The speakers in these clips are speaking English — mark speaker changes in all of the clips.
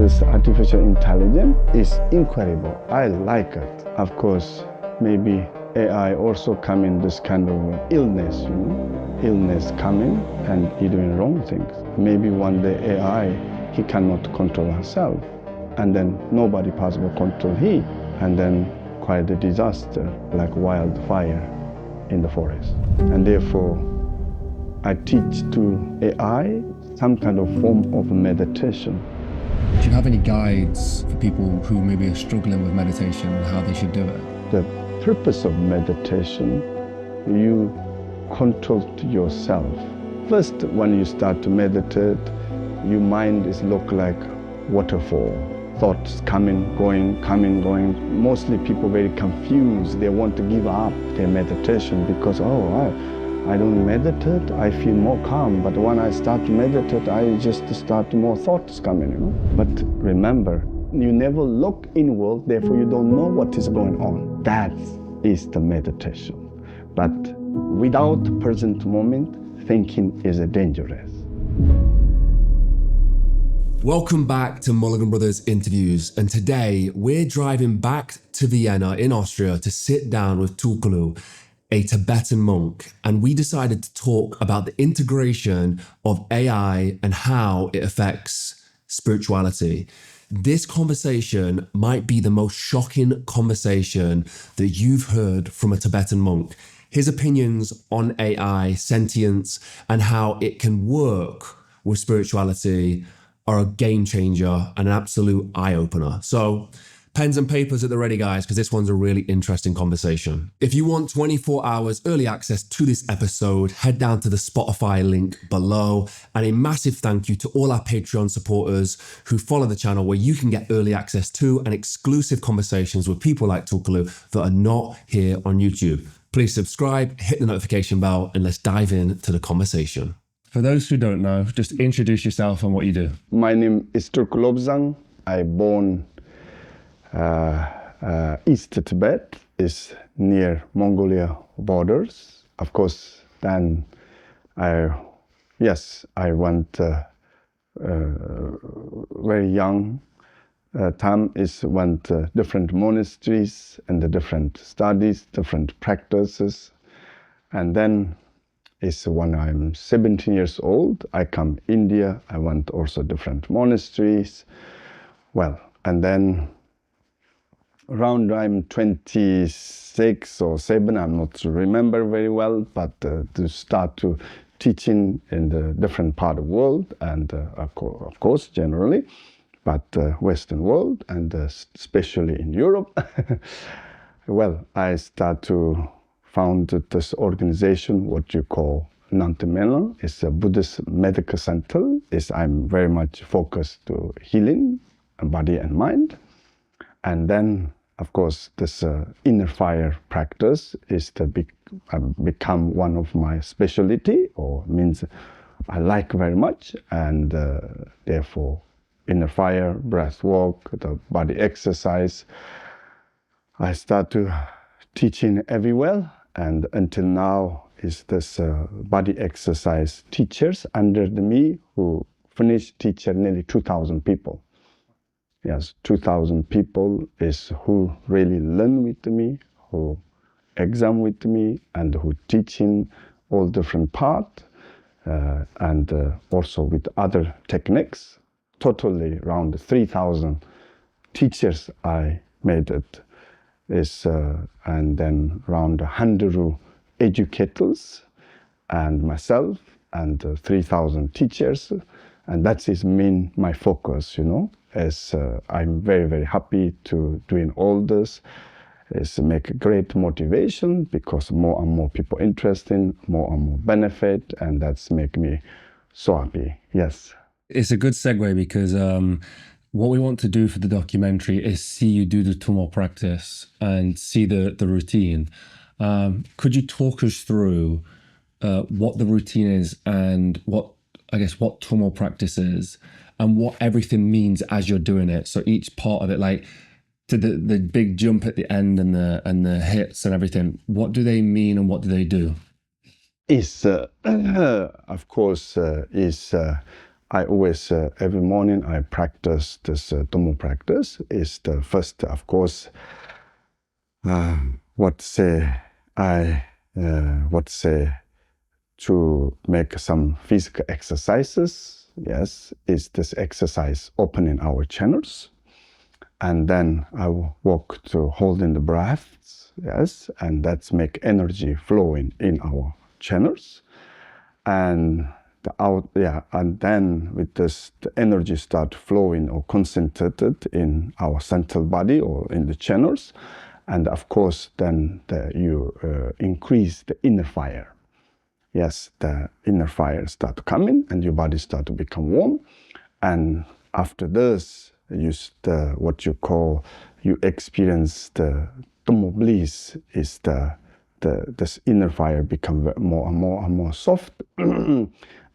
Speaker 1: this artificial intelligence is incredible. I like it. Of course, maybe AI also come in this kind of illness, illness coming and he doing wrong things. Maybe one day AI, he cannot control himself, and then nobody possible control he, and then quite a disaster like wildfire in the forest. And therefore, I teach to AI some kind of form of meditation.
Speaker 2: Do you have any guides for people who maybe are struggling with meditation and how they should do it?
Speaker 1: The purpose of meditation, you control yourself. First, when you start to meditate, your mind is look like waterfall. Thoughts coming, going, coming, going. Mostly people very confused. They want to give up their meditation because, I don't meditate, I feel more calm. But when I start to meditate, I just start more thoughts coming, But remember, you never look inward, therefore you don't know what is going on. That is the meditation. But without present moment, thinking is dangerous.
Speaker 2: Welcome back to Mulligan Brothers Interviews, and today we're driving back to Vienna in Austria to sit down with Tulku, a Tibetan monk, and we decided to talk about the integration of AI and how it affects spirituality. This conversation might be the most shocking conversation that you've heard from a Tibetan monk. His opinions on AI, sentience, and how it can work with spirituality are a game changer and an absolute eye-opener. So pens and papers at the ready, guys, because this one's a really interesting conversation. If you want 24 hours early access to this episode, head down to the Spotify link below. And a massive thank you to all our Patreon supporters who follow the channel, where you can get early access to and exclusive conversations with people like Tulku that are not here on YouTube. Please subscribe, hit the notification bell, and let's dive into the conversation. For those who don't know, just introduce yourself and what you do.
Speaker 1: My name is Tulku Lobsang. I born East Tibet, is near Mongolia borders. Of course, then I went very young time went different monasteries and the different studies, different practices, and then is when I'm 17 years old, I come India. I went also different monasteries. Well, and then around I'm 26 or 7, I'm not remember very well, but to start to teaching in the different part of the world, and of course generally, but Western world, and especially in Europe. Well, I start to found this organization, what you call Nantemela. It's a Buddhist medical center. I'm very much focused to healing body and mind. And then, of course, this inner fire practice is to become one of my specialty, or means I like very much, and therefore inner fire, breath walk, the body exercise. I start to teaching everywhere, and until now is this body exercise teachers under me who finished teach nearly 2,000 people. Yes, 2,000 people is who really learn with me, who exam with me, and who teaching all different part, and also with other techniques. Totally around 3,000 teachers I made it. And then around 100 educators and myself, and 3,000 teachers, and that is my focus, as I'm very, very happy to doing all this, is make a great motivation, because more and more people interested, more and more benefit, and that's make me so happy. Yes.
Speaker 2: It's a good segue, because what we want to do for the documentary is see you do the Tummo practice and see the routine. Could you talk us through what the routine is, and what Tummo practice is, and what everything means as you're doing it? So each part of it, like to the big jump at the end and the hits and everything, what do they mean and what do they do?
Speaker 1: Of course, I always, every morning I practice this Tummo practice. Is the first, of course, to make some physical exercises. Yes, is this exercise opening our channels. And then I walk to holding the breaths. Yes, and that's make energy flowing in our channels. And and then with this, the energy start flowing or concentrated in our central body or in the channels. And of course, then you increase the inner fire. Yes, the inner fire start coming and your body start to become warm. And after this, you experience the Tummo bliss, is this inner fire become more and more and more soft.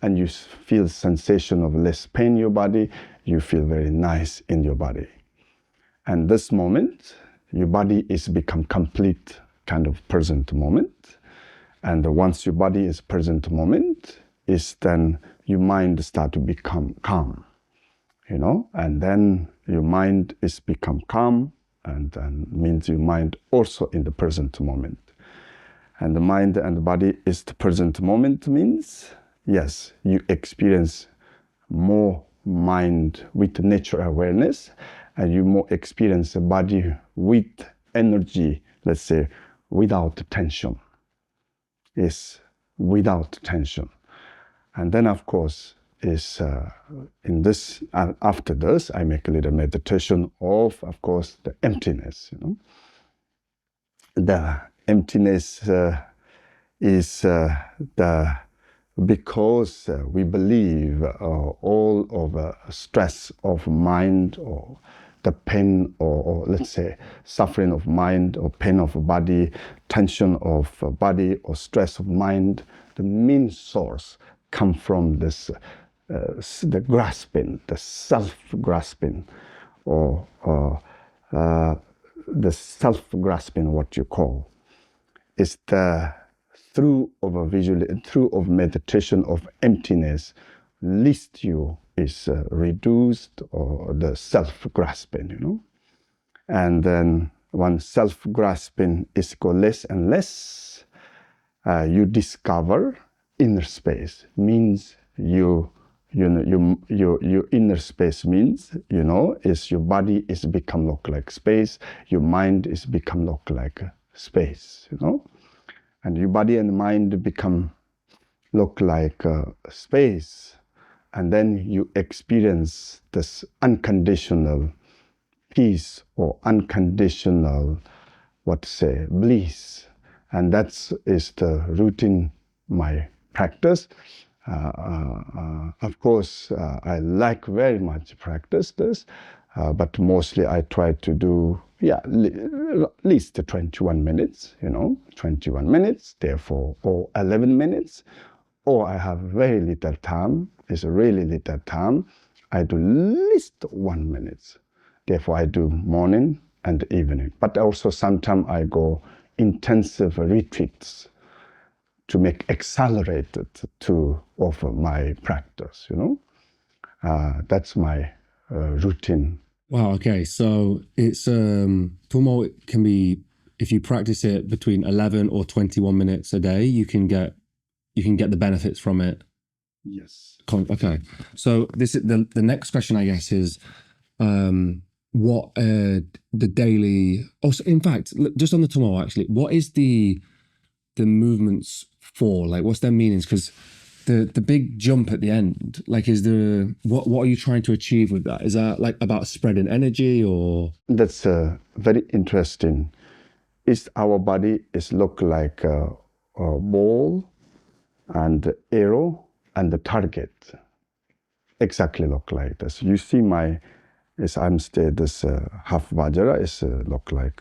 Speaker 1: And you feel sensation of less pain in your body. You feel very nice in your body. And this moment, your body is become complete kind of present moment. And once your body is present moment, is then your mind start to become calm, and then your mind is become calm, and then means your mind also in the present moment. And the mind and the body is the present moment means, yes, you experience more mind with nature awareness, and you more experience the body with energy, let's say, without tension. Is without tension. And then, of course, is in this, after this, I make a little meditation of course, the emptiness. The emptiness is because we believe all of stress of mind or the pain or let's say suffering of mind or pain of body, tension of body or stress of mind, the main source come from this, the grasping, the self-grasping or the self-grasping, what you call, is the through of meditation of emptiness, least you is reduced or the self-grasping, And then when self-grasping is go less and less, you discover inner space. Means your inner space means, is your body is become look like space, your mind is become look like space, And your body and mind become look like space. And then you experience this unconditional peace or unconditional, bliss. And that is the routine, my practice. Of course, I like very much practice this, but mostly I try to do, at least 21 minutes, 21 minutes, therefore, or 11 minutes, or I have very little time, it's really little time, I do least 1 minute. Therefore, I do morning and evening. But also sometimes I go intensive retreats to make accelerated of my practice, That's my routine.
Speaker 2: Wow, okay. So it's Tummo can be, if you practice it between 11 or 21 minutes a day, you can get the benefits from it.
Speaker 1: Yes.
Speaker 2: Okay. So this is the next question, I guess, is what the daily. Also, in fact, just on the Tummo, actually, what is the movements for? Like, what's their meanings? Because the big jump at the end, like, is there what are you trying to achieve with that? Is that like about spreading energy or?
Speaker 1: That's very interesting. Is our body is look like a ball and arrow and the target exactly look like this. You see this half vajra is look like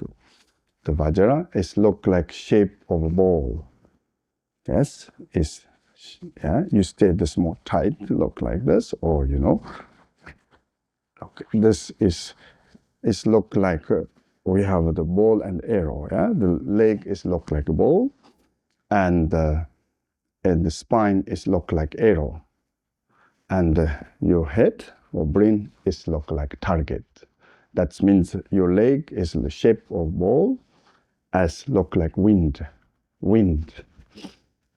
Speaker 1: the vajra is look like shape of a ball. Yes, you stay this more tight, look like this, or okay, this is look like we have the ball and arrow. Yeah, the leg is look like a ball, and the spine is look like arrow. and your head or brain is look like target. That means your leg is the shape of ball, as look like wind,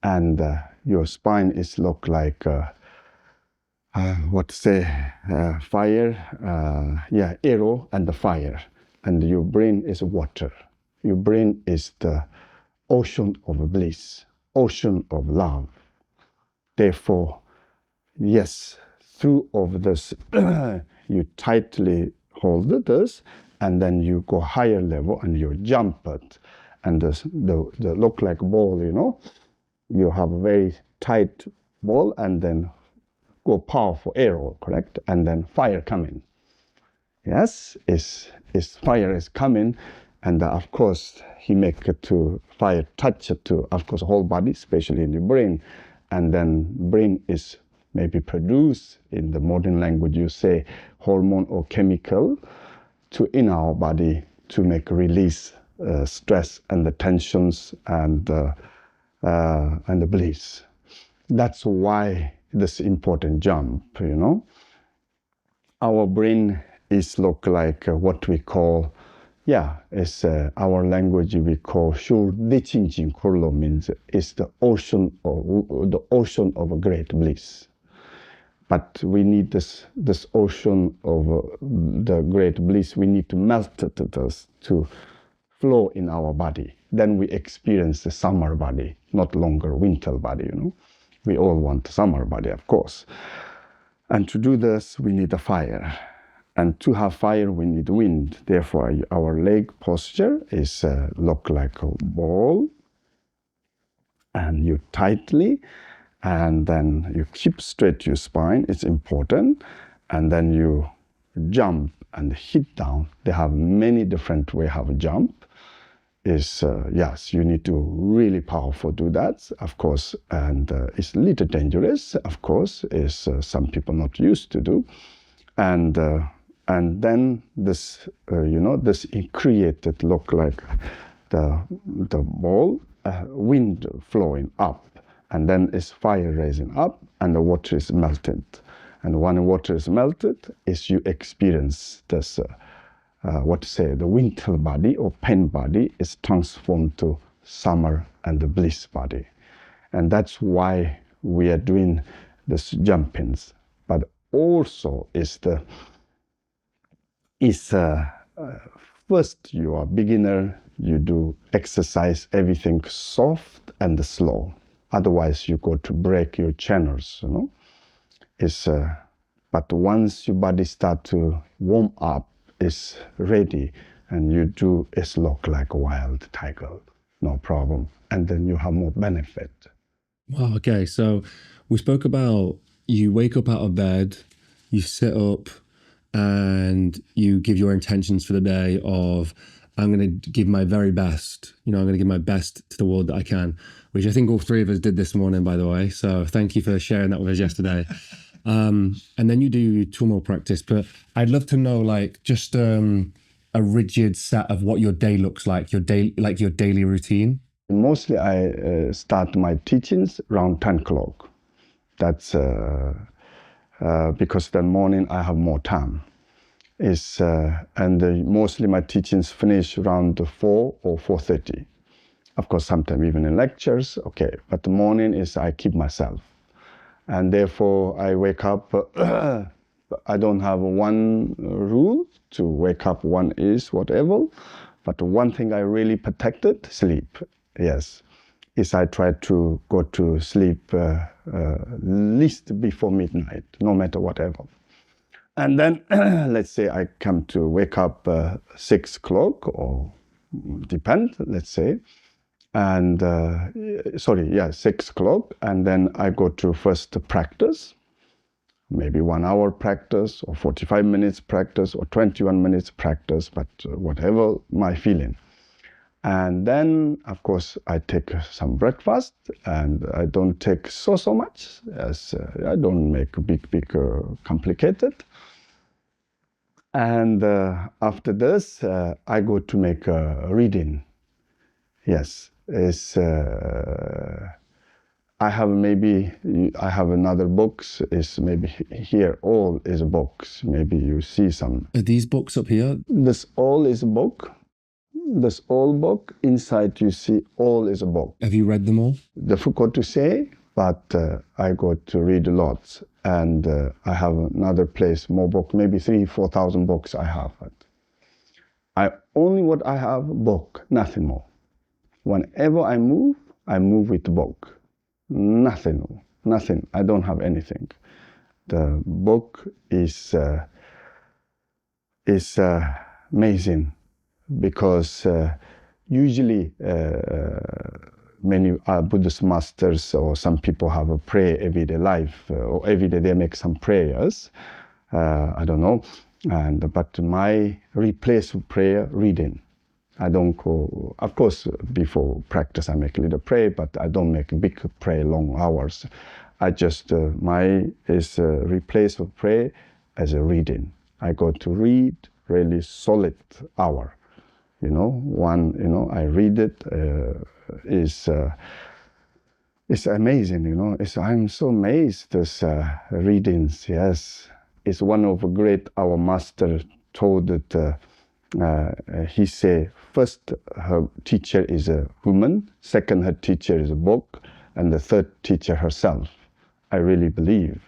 Speaker 1: and your spine is look like fire, arrow and the fire, and your brain is water. Your brain is the ocean of bliss, ocean of love. Therefore, yes, through of this, you tightly hold this, and then you go higher level and you jump it, and the look like ball, you have a very tight ball, and then go powerful arrow, correct? And then fire coming. Yes, is fire is coming, and of course he make it to fire touch it to, of course, whole body, especially in the brain, and then brain is maybe produce, in the modern language you say, hormone or chemical to in our body to make release stress and the tensions and the bliss. That's why this important jump, Our brain is look like what we call, it's our language we call Shur Dichinjin Kurlo, means it's the ocean of a great bliss. But we need this ocean of the great bliss, we need to melt it to flow in our body. Then we experience the summer body, not longer winter body, We all want summer body, of course. And to do this, we need a fire. And to have fire, we need wind. Therefore, our leg posture is look like a ball. And you tightly, and then you keep straight your spine. It's important. And then you jump and hit down. They have many different ways how to jump. Yes, you need to really powerful do that, of course, and it's a little dangerous, of course, is some people not used to do, and then this, this created look like the ball, wind flowing up, and then it's fire rising up, and the water is melted, and when water is melted, is you experience this. The winter body or pain body is transformed to summer and the bliss body. And that's why we are doing this jumpings. But also first you are beginner, you do exercise everything soft and slow. Otherwise you go to break your channels, But once your body start to warm up, is ready, and you do is look like a wild tiger, no problem, and then you have more benefit.
Speaker 2: Wow. Okay, so we spoke about you wake up out of bed, you sit up, and you give your intentions for the day of, I'm going to give my very best. I'm going to give my best to the world that I can, which I think all three of us did this morning, by the way. So thank you for sharing that with us yesterday. And then you do tummo practice, but I'd love to know, just a rigid set of what your day looks like, your daily routine.
Speaker 1: Mostly I start my teachings around 10 o'clock. That's because the morning I have more time. Mostly my teachings finish around 4 or 4:30. Of course, sometimes even in lectures, okay. But the morning is I keep myself. And therefore, I wake up, I don't have one rule to wake up, one is whatever, but one thing I really protected, sleep, yes, is I try to go to sleep least before midnight, no matter whatever. And then, let's say I come to wake up 6 o'clock, or depend, let's say, and 6 o'clock, and then I go to first practice, maybe 1 hour practice, or 45 minutes practice, or 21 minutes practice, but whatever my feeling. And then, of course, I take some breakfast, and I don't take so much, as I don't make big complicated. And after this, I go to make a reading. Yes. I have another books, is maybe here, all is books. Maybe you see some.
Speaker 2: Are these books up here?
Speaker 1: This all is a book. This all book, inside you see all is a book.
Speaker 2: Have you read them all?
Speaker 1: Difficult to say, but I got to read a lot. And I have another place, more book, maybe 3,000-4,000 books I have. Only what I have, book, nothing more. Whenever I move with the book. Nothing. I don't have anything. The book is amazing, because usually many Buddhist masters or some people have a prayer everyday life, or every day they make some prayers. I don't know. But my replace prayer reading. I don't go, of course, before practice I make a little prayer, but I don't make a big prayer, long hours. I just, replace prayer as a reading. I go to read really solid hour. I read it, it's amazing, I'm so amazed, this readings, yes. It's one of the great, our master told that, he said, first her teacher is a woman, second her teacher is a book, and the third teacher herself. I really believe.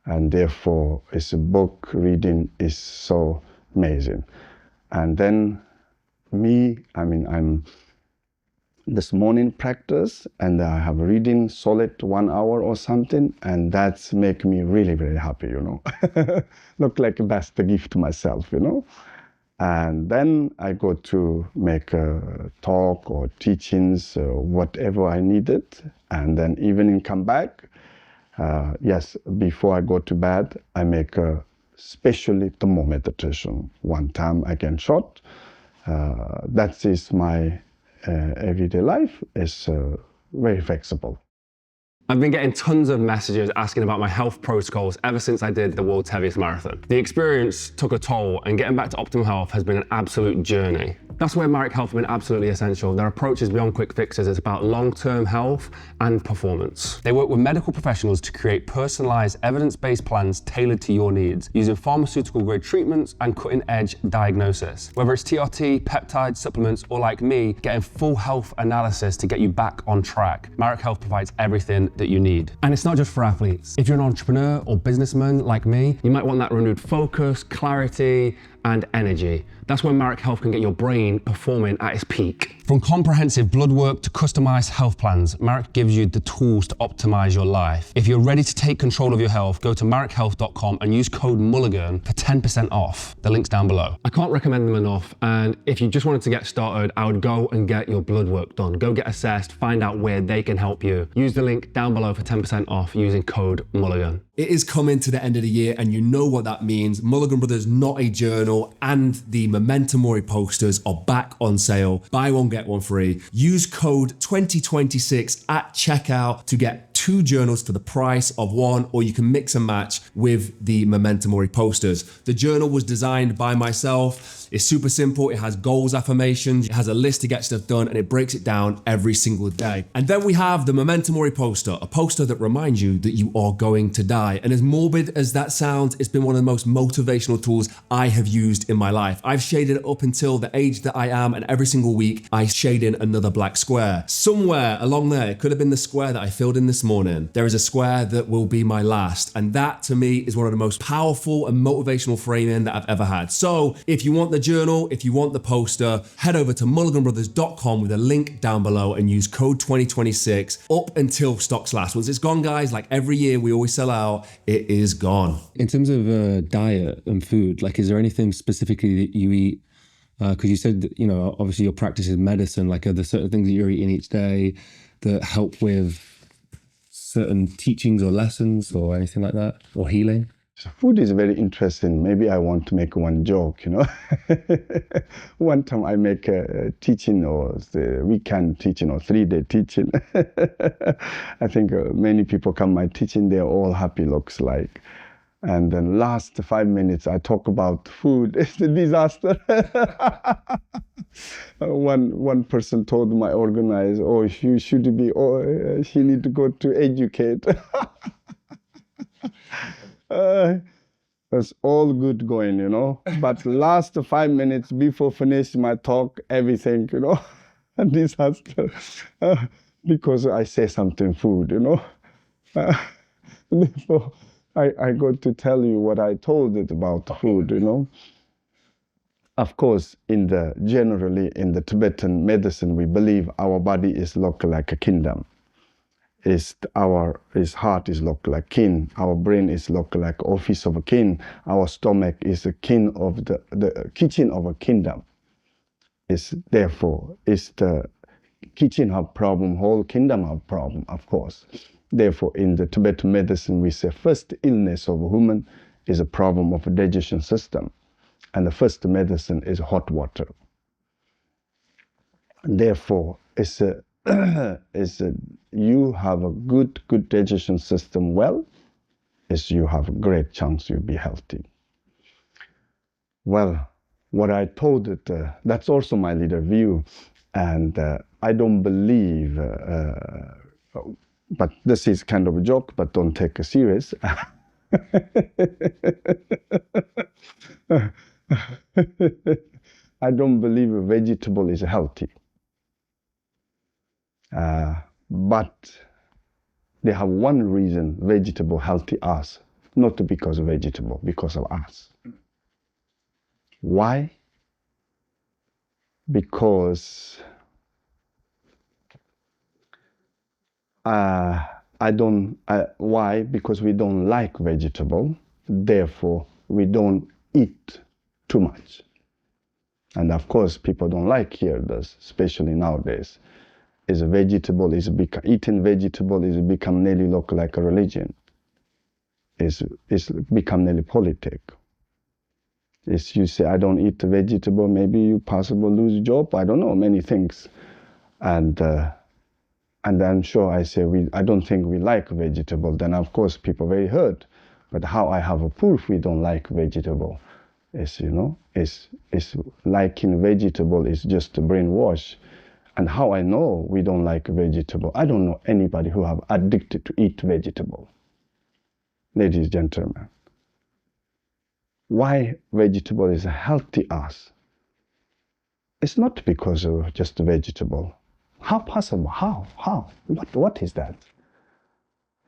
Speaker 1: And therefore, it's a book reading is so amazing. And then I'm this morning practice, and I have reading solid 1 hour or something, and that's make me really, very happy, Look like a best gift to myself, And then I go to make a talk or teachings, whatever I needed, and then evening come back. Before I go to bed, I make especially Tammo meditation. One time I can short. That is my everyday life. Is very flexible.
Speaker 3: I've been getting tons of messages asking about my health protocols ever since I did the world's heaviest marathon. The experience took a toll, and getting back to optimal health has been an absolute journey. That's where Marek Health have been absolutely essential. Their approach is beyond quick fixes. It's about long-term health and performance. They work with medical professionals to create personalized, evidence-based plans tailored to your needs, using pharmaceutical-grade treatments and cutting-edge diagnosis. Whether it's TRT, peptides, supplements, or like me, getting full health analysis to get you back on track, Marek Health provides everything that you need. And it's not just for athletes. If you're an entrepreneur or businessman like me, you might want that renewed focus, clarity, and energy. That's when Marek Health can get your brain performing at its peak. From comprehensive blood work to customized health plans, Marek gives you the tools to optimize your life. If you're ready to take control of your health, go to marekhealth.com and use code Mulligan for 10% off. The link's down below. I can't recommend them enough. And if you just wanted to get started, I would go and get your blood work done. Go get assessed, find out where they can help you. Use the link down below for 10% off using code Mulligan.
Speaker 2: It is coming to the end of the year, and you know what that means. Mulligan Brothers Not a Journal and the Memento Mori posters are back on sale. Buy one, get one free. Use code 2026 at checkout to get 2 journals for the price of 1, or you can mix and match with the Memento Mori posters. The journal was designed by myself. It's super simple. It has goals, affirmations, it has a list to get stuff done, and it breaks it down every single day. And then we have the Memento Mori poster, a poster that reminds you that you are going to die. And as morbid as that sounds, it's been one of the most motivational tools I have used in my life. I've shaded it up until the age that I am, and every single week I shade in another black square. Somewhere along there, it could have been the square that I filled in this morning, there is a square that will be my last. And that to me is one of the most powerful and motivational framing that I've ever had. So if you want the journal, if you want the poster, head over to mulliganbrothers.com with a link down below and use code 2026 up until stocks last. Once it's gone, guys, like every year we always sell out, it is gone.
Speaker 4: In terms of diet and food, like, is there anything specifically that you eat? Because you said that, obviously your practice is medicine. Like, are there certain things that you're eating each day that help with certain teachings or lessons or anything like that, or healing?
Speaker 1: So food is very interesting. Maybe I want to make one joke, One time I make a teaching, or the weekend teaching, or 3-day teaching. I think many people come my teaching, they're all happy, looks like. And then last 5 minutes, I talk about food. It's a disaster. One person told my organizer, "Oh, you should be. Oh, she need to go to educate." It's all good going, you know. But last 5 minutes before finish my talk, everything, you know, disaster, because I say something food, you know. Therefore, I got to tell you what I told it about food, you know. Of course, generally in the Tibetan medicine, we believe our body is looked like a kingdom. His heart is looked like king. Our brain is looked like office of a king. Our stomach is the king of the kitchen of a kingdom. Therefore, the kitchen have problem, whole kingdom have problem, of course. Therefore, in the Tibetan medicine, we say first illness of a human is a problem of a digestion system. And the first medicine is hot water. Therefore, you have a good digestion system well, you have a great chance you'll be healthy. Well, what I told it, that's also my leader view, and I don't believe, but this is kind of a joke, but don't take it serious. I don't believe a vegetable is healthy. But they have one reason vegetable healthy us, not because of vegetable, because of us. Why? Because why? Because we don't like vegetable, therefore we don't eat too much. And of course, people don't like hear this, especially nowadays. Eating vegetable is become nearly look like a religion. It's become nearly politic. You say, I don't eat vegetable, maybe you possibly lose job, I don't know, many things. And I'm sure I say, I don't think we like vegetable, then of course people very hurt. But how I have a proof we don't like vegetable is, liking vegetable is just a brainwash. And how I know we don't like vegetable, I don't know anybody who have addicted to eat vegetable. Ladies and gentlemen, why vegetable is healthy us? It's not because of just vegetable. How possible? How? What is that?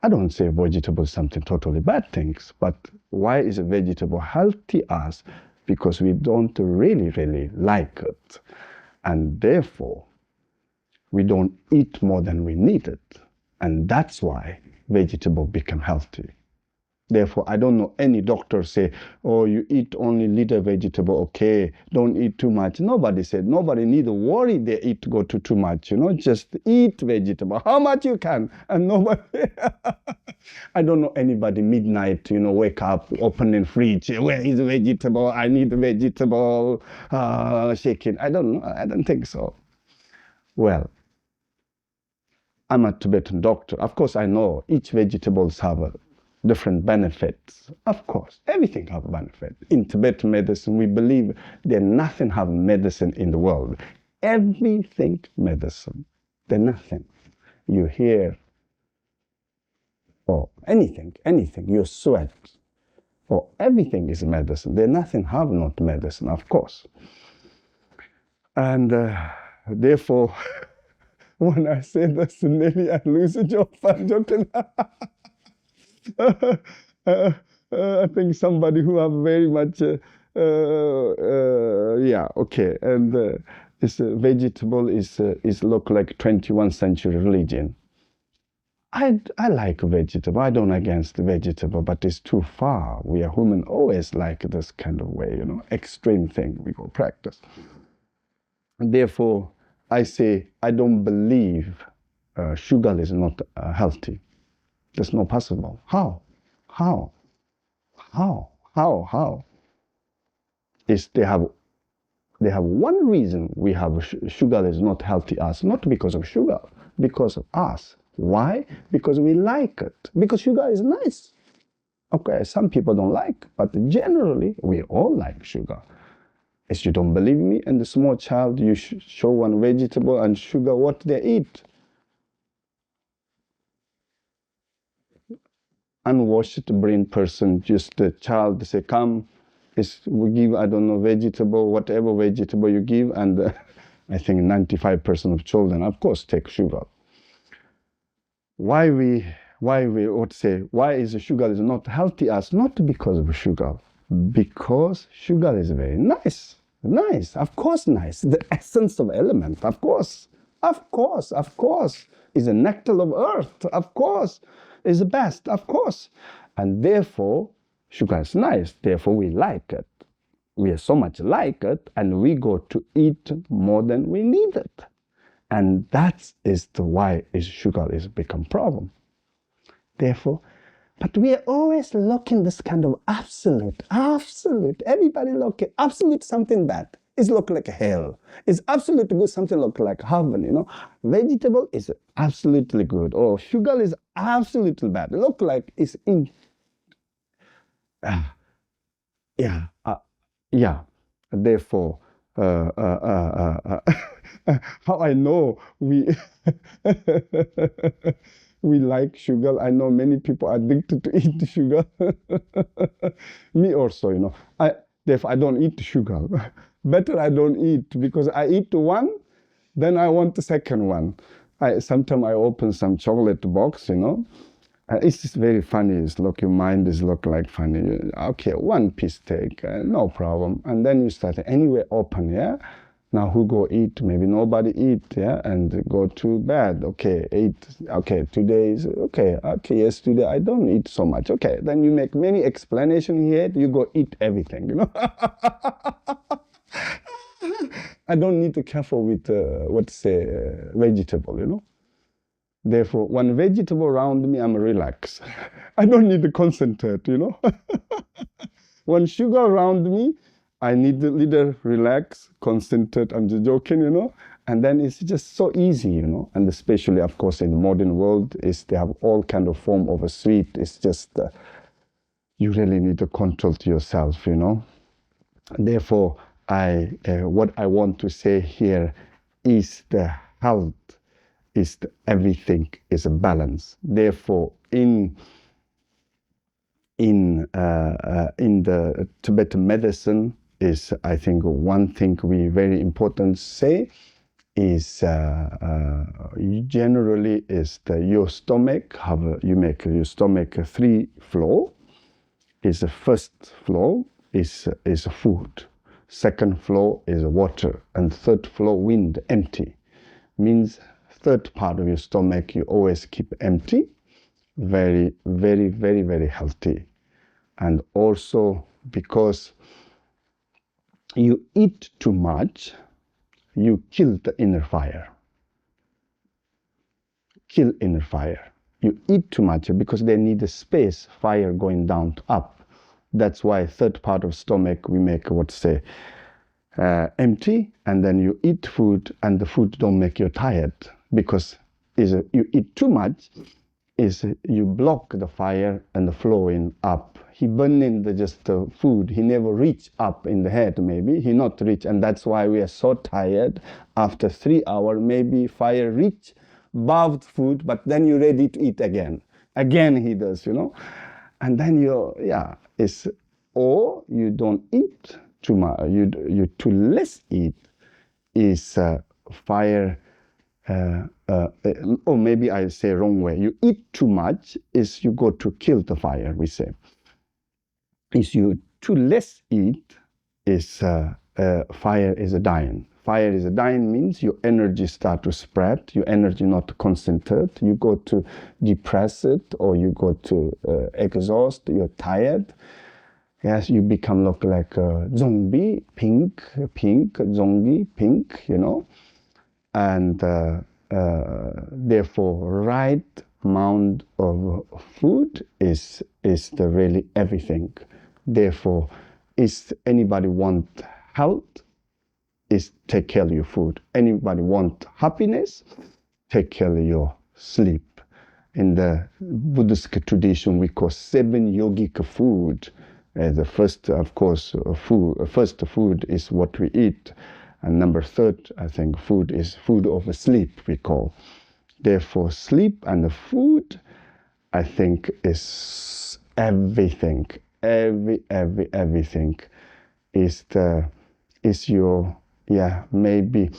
Speaker 1: I don't say vegetable is something totally bad things, but why is a vegetable healthy us? Because we don't really like it. And therefore, we don't eat more than we need it. And that's why vegetable become healthy. Therefore, I don't know any doctor say, oh, you eat only little vegetable, okay, don't eat too much. Nobody said, nobody need to worry they eat go to too much, just eat vegetable, how much you can. And nobody, I don't know anybody midnight, wake up, opening fridge, where is vegetable? I need vegetable, shaking. I don't know, I don't think so. Well, I'm a Tibetan doctor. Of course, I know each vegetables have a different benefits. Of course, everything have a benefit. In Tibetan medicine, we believe there nothing have medicine in the world. Everything medicine. There nothing. You hear, or anything, you sweat, or everything is medicine. There nothing have not medicine, of course. And therefore, when I say this, nearly I lose a job. I think somebody who have very much, okay. And vegetable is look like 21st century religion. I like vegetable. I don't against vegetable, but it's too far. We are human always like this kind of way, extreme thing we go practice. And therefore, I say I don't believe sugar is not healthy. That's not possible. How? They have one reason we have sugar is not healthy us, not because of sugar, because of us. Why? Because we like it. Because sugar is nice. Okay, some people don't like, but generally we all like sugar. If you don't believe me, and the small child, you show one vegetable and sugar, what they eat. Unwashed brain person, just the child say, come, we give, I don't know, vegetable, whatever vegetable you give, and I think 95% of children, of course, take sugar. Why is sugar is not healthy us? Not because of sugar, because sugar is very nice, of course nice, the essence of element, of course, is the nectar of earth, of course, is the best, of course, and therefore sugar is nice, therefore we like it. We are so much like it, and we go to eat more than we need it. And that is why sugar is become problem. Therefore, but we are always looking this kind of absolute. Everybody looking absolute something bad. It's look like hell. It's absolutely good, something look like heaven, you know. Vegetable is absolutely good. Or sugar is absolutely bad. It look like it's in. Therefore, how I know we we like sugar. I know many people are addicted to eat sugar. Me also, you know. Therefore, I don't eat sugar. Better I don't eat, because I eat one, then I want the second one. Sometimes I open some chocolate box, you know. It's just very funny. It's look, your mind is look like funny. Okay, one piece take, no problem. And then you start anyway open, yeah. Now who go eat? Maybe nobody eat, yeah, and go to bed. Okay, eat. Okay, today is okay. Okay, yesterday I don't eat so much. Okay, then you make many explanation here. You go eat everything, you know. I don't need to careful with vegetable, you know. Therefore, when vegetable around me, I'm relaxed. I don't need to concentrate, you know. When sugar around me, I need to little relax, concentrate. I'm just joking, you know. And then it's just so easy, you know. And especially, of course, in the modern world, they have all kind of form of a sweet. It's just you really need to control to yourself, you know. Therefore, what I want to say here is the health. Everything is a balance. Therefore, in the Tibetan medicine is, I think, one thing we very important say is generally is your stomach you make your stomach 3 floor. Is the first floor is food, second floor is water, and third floor wind, empty. Means third part of your stomach you always keep empty, very, very, very, very healthy. And also because you eat too much, you kill the inner fire. Kill inner fire. You eat too much because they need a space, fire going down to up. That's why third part of stomach we make empty, and then you eat food, and the food don't make you tired, because you eat too much, you block the fire and the flowing up. He burning the food. He never reach up in the head. Maybe he not reach, and that's why we are so tired. After 3 hours, maybe fire reach above food, but then you're ready to eat again. Again he does, you know, and then or you don't eat too much. You too less eat is fire. Or maybe I say wrong way. You eat too much is you go to kill the fire, we say. Is you too less eat is fire is a dying. Fire is a dying means your energy start to spread, your energy not to concentrate, you go to depress it, or you go to exhaust, you're tired. Yes, you become look like a zombie, pink, zombie, pink, you know. And therefore, right amount of food is the really everything. Therefore, is anybody want health, is take care of your food. Anybody want happiness, take care of your sleep. In the Buddhist tradition, we call 7 yogic food. The first, of course, food is what we eat. And number third, I think food is food of sleep, we call. Therefore, sleep and the food, I think, is everything. Everything is your, maybe.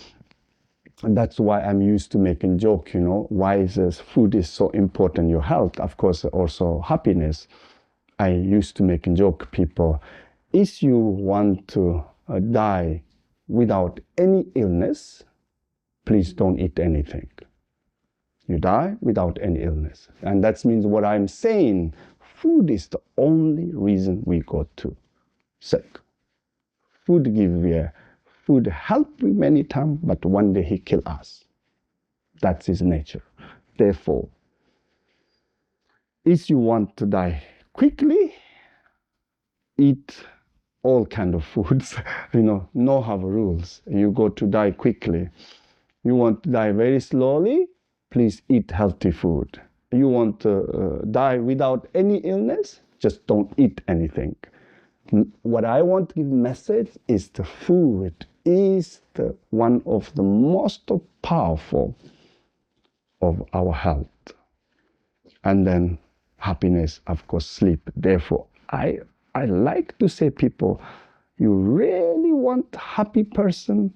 Speaker 1: That's why I'm used to making joke, why is this food is so important, your health, of course, also happiness. I used to make a joke, people, if you want to die without any illness, please don't eat anything. You die without any illness. And that means what I'm saying, food is the only reason we got to sick. Food help we many times, but one day he kill us. That's his nature. Therefore, if you want to die quickly, eat all kind of foods, no have rules. You go to die quickly. You want to die very slowly, please eat healthy food. You want to die without any illness, just don't eat anything. What I want to give message is the food is one of the most powerful of our health. And then happiness, of course, sleep. Therefore, I like to say people, you really want a happy person,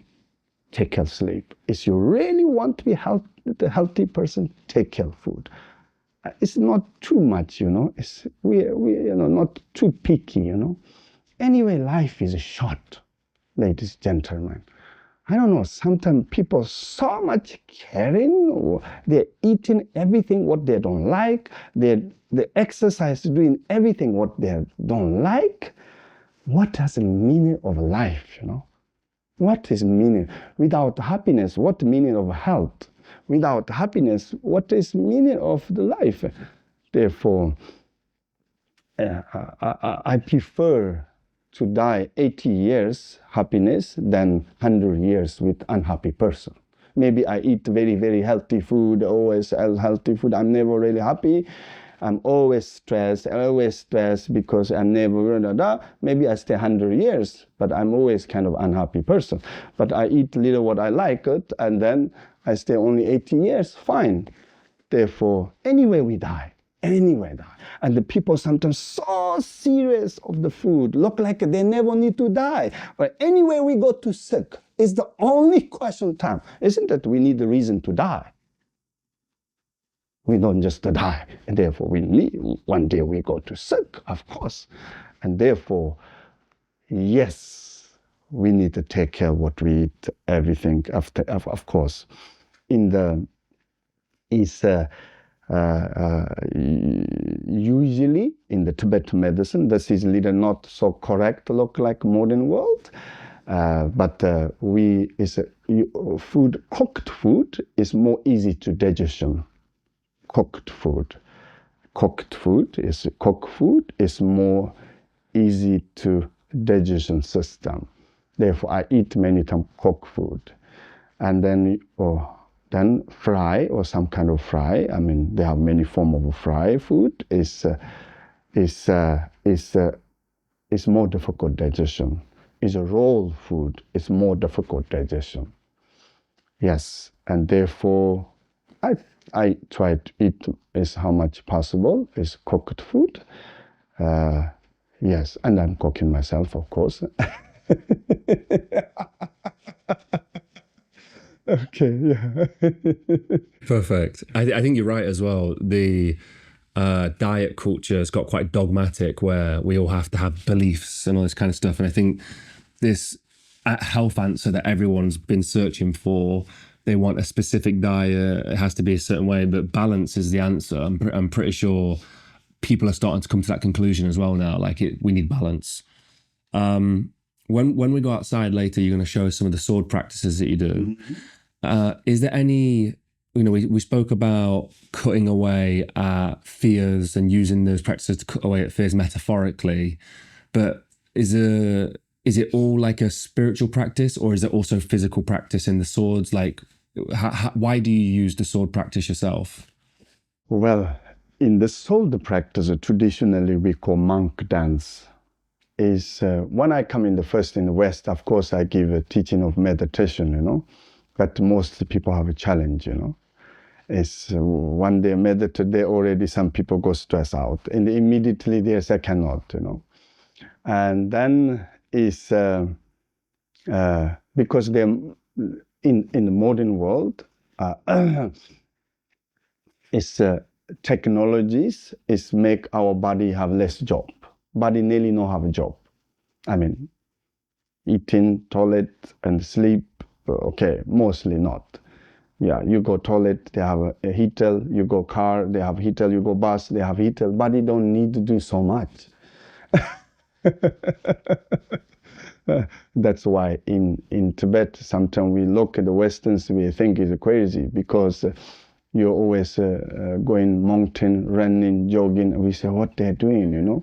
Speaker 1: take care of sleep. If you really want to be the healthy person, take care of food. It's not too much, It's we not too picky, Anyway, life is short, ladies and gentlemen. I don't know, sometimes people so much caring, or they're eating everything what they don't like, they exercise doing everything what they don't like. What is the meaning of life, What is meaning? Without happiness, what meaning of health? Without happiness, what is meaning of the life? Therefore, I prefer to die 80 years happiness than 100 years with unhappy person. Maybe I eat very, very healthy food, always healthy food. I'm never really happy. I'm always stressed because I'm never, maybe I stay 100 years, but I'm always kind of unhappy person. But I eat little what I like it, and then I stay only 80 years, fine. Therefore, anyway we die. And the people sometimes so serious of the food, look like they never need to die. But anyway we go to sick, it's the only question time. Isn't it we need the reason to die? We don't just die, and therefore we need, one day we go to sick, of course. And therefore, yes, we need to take care of what we eat, everything, of course. Usually in the Tibetan medicine, this is a little not so correct, look like modern world. But cooked food is more easy to digestion. Cooked food is more easy to digestion system. Therefore, I eat many times cooked food, and then fry or some kind of fry. I mean, there are many forms of fry food. Is more difficult digestion. Is a raw food. It's more difficult digestion. Yes, and therefore, I try to eat as how much possible is cooked food. Yes, and I'm cooking myself, of course. Okay, yeah.
Speaker 4: Perfect. I think you're right as well. The diet culture has got quite dogmatic, where we all have to have beliefs and all this kind of stuff. And I think this health answer that everyone's been searching for, they want a specific diet, it has to be a certain way, but balance is the answer. I'm pretty sure people are starting to come to that conclusion as well now. We need balance. When we go outside later, you're going to show us some of the sword practices that you do. Mm-hmm. Is there any, we spoke about cutting away at fears and using those practices to cut away at fears metaphorically, but is it all like a spiritual practice, or is it also physical practice in the swords? Why do you use the sword practice yourself?
Speaker 1: Well, in the sword practice, traditionally we call monk dance. is when I come in the first in the West, of course, I give a teaching of meditation, you know, but most people have a challenge, you know. It's one day meditate, they already some people go stress out, and immediately they say cannot, you know. And then is because they're in the modern world, is technologies is make our body have less job. Body nearly no have a job. I mean, eating, toilet, and sleep. Okay, mostly not. Yeah, you go toilet, they have a heater. You go car, they have heater. You go bus, they have heater. Body don't need to do so much. That's why in Tibet, sometimes we look at the Westerns, we think it's crazy because you're always going mountain, running, jogging. And we say, what they're doing, you know?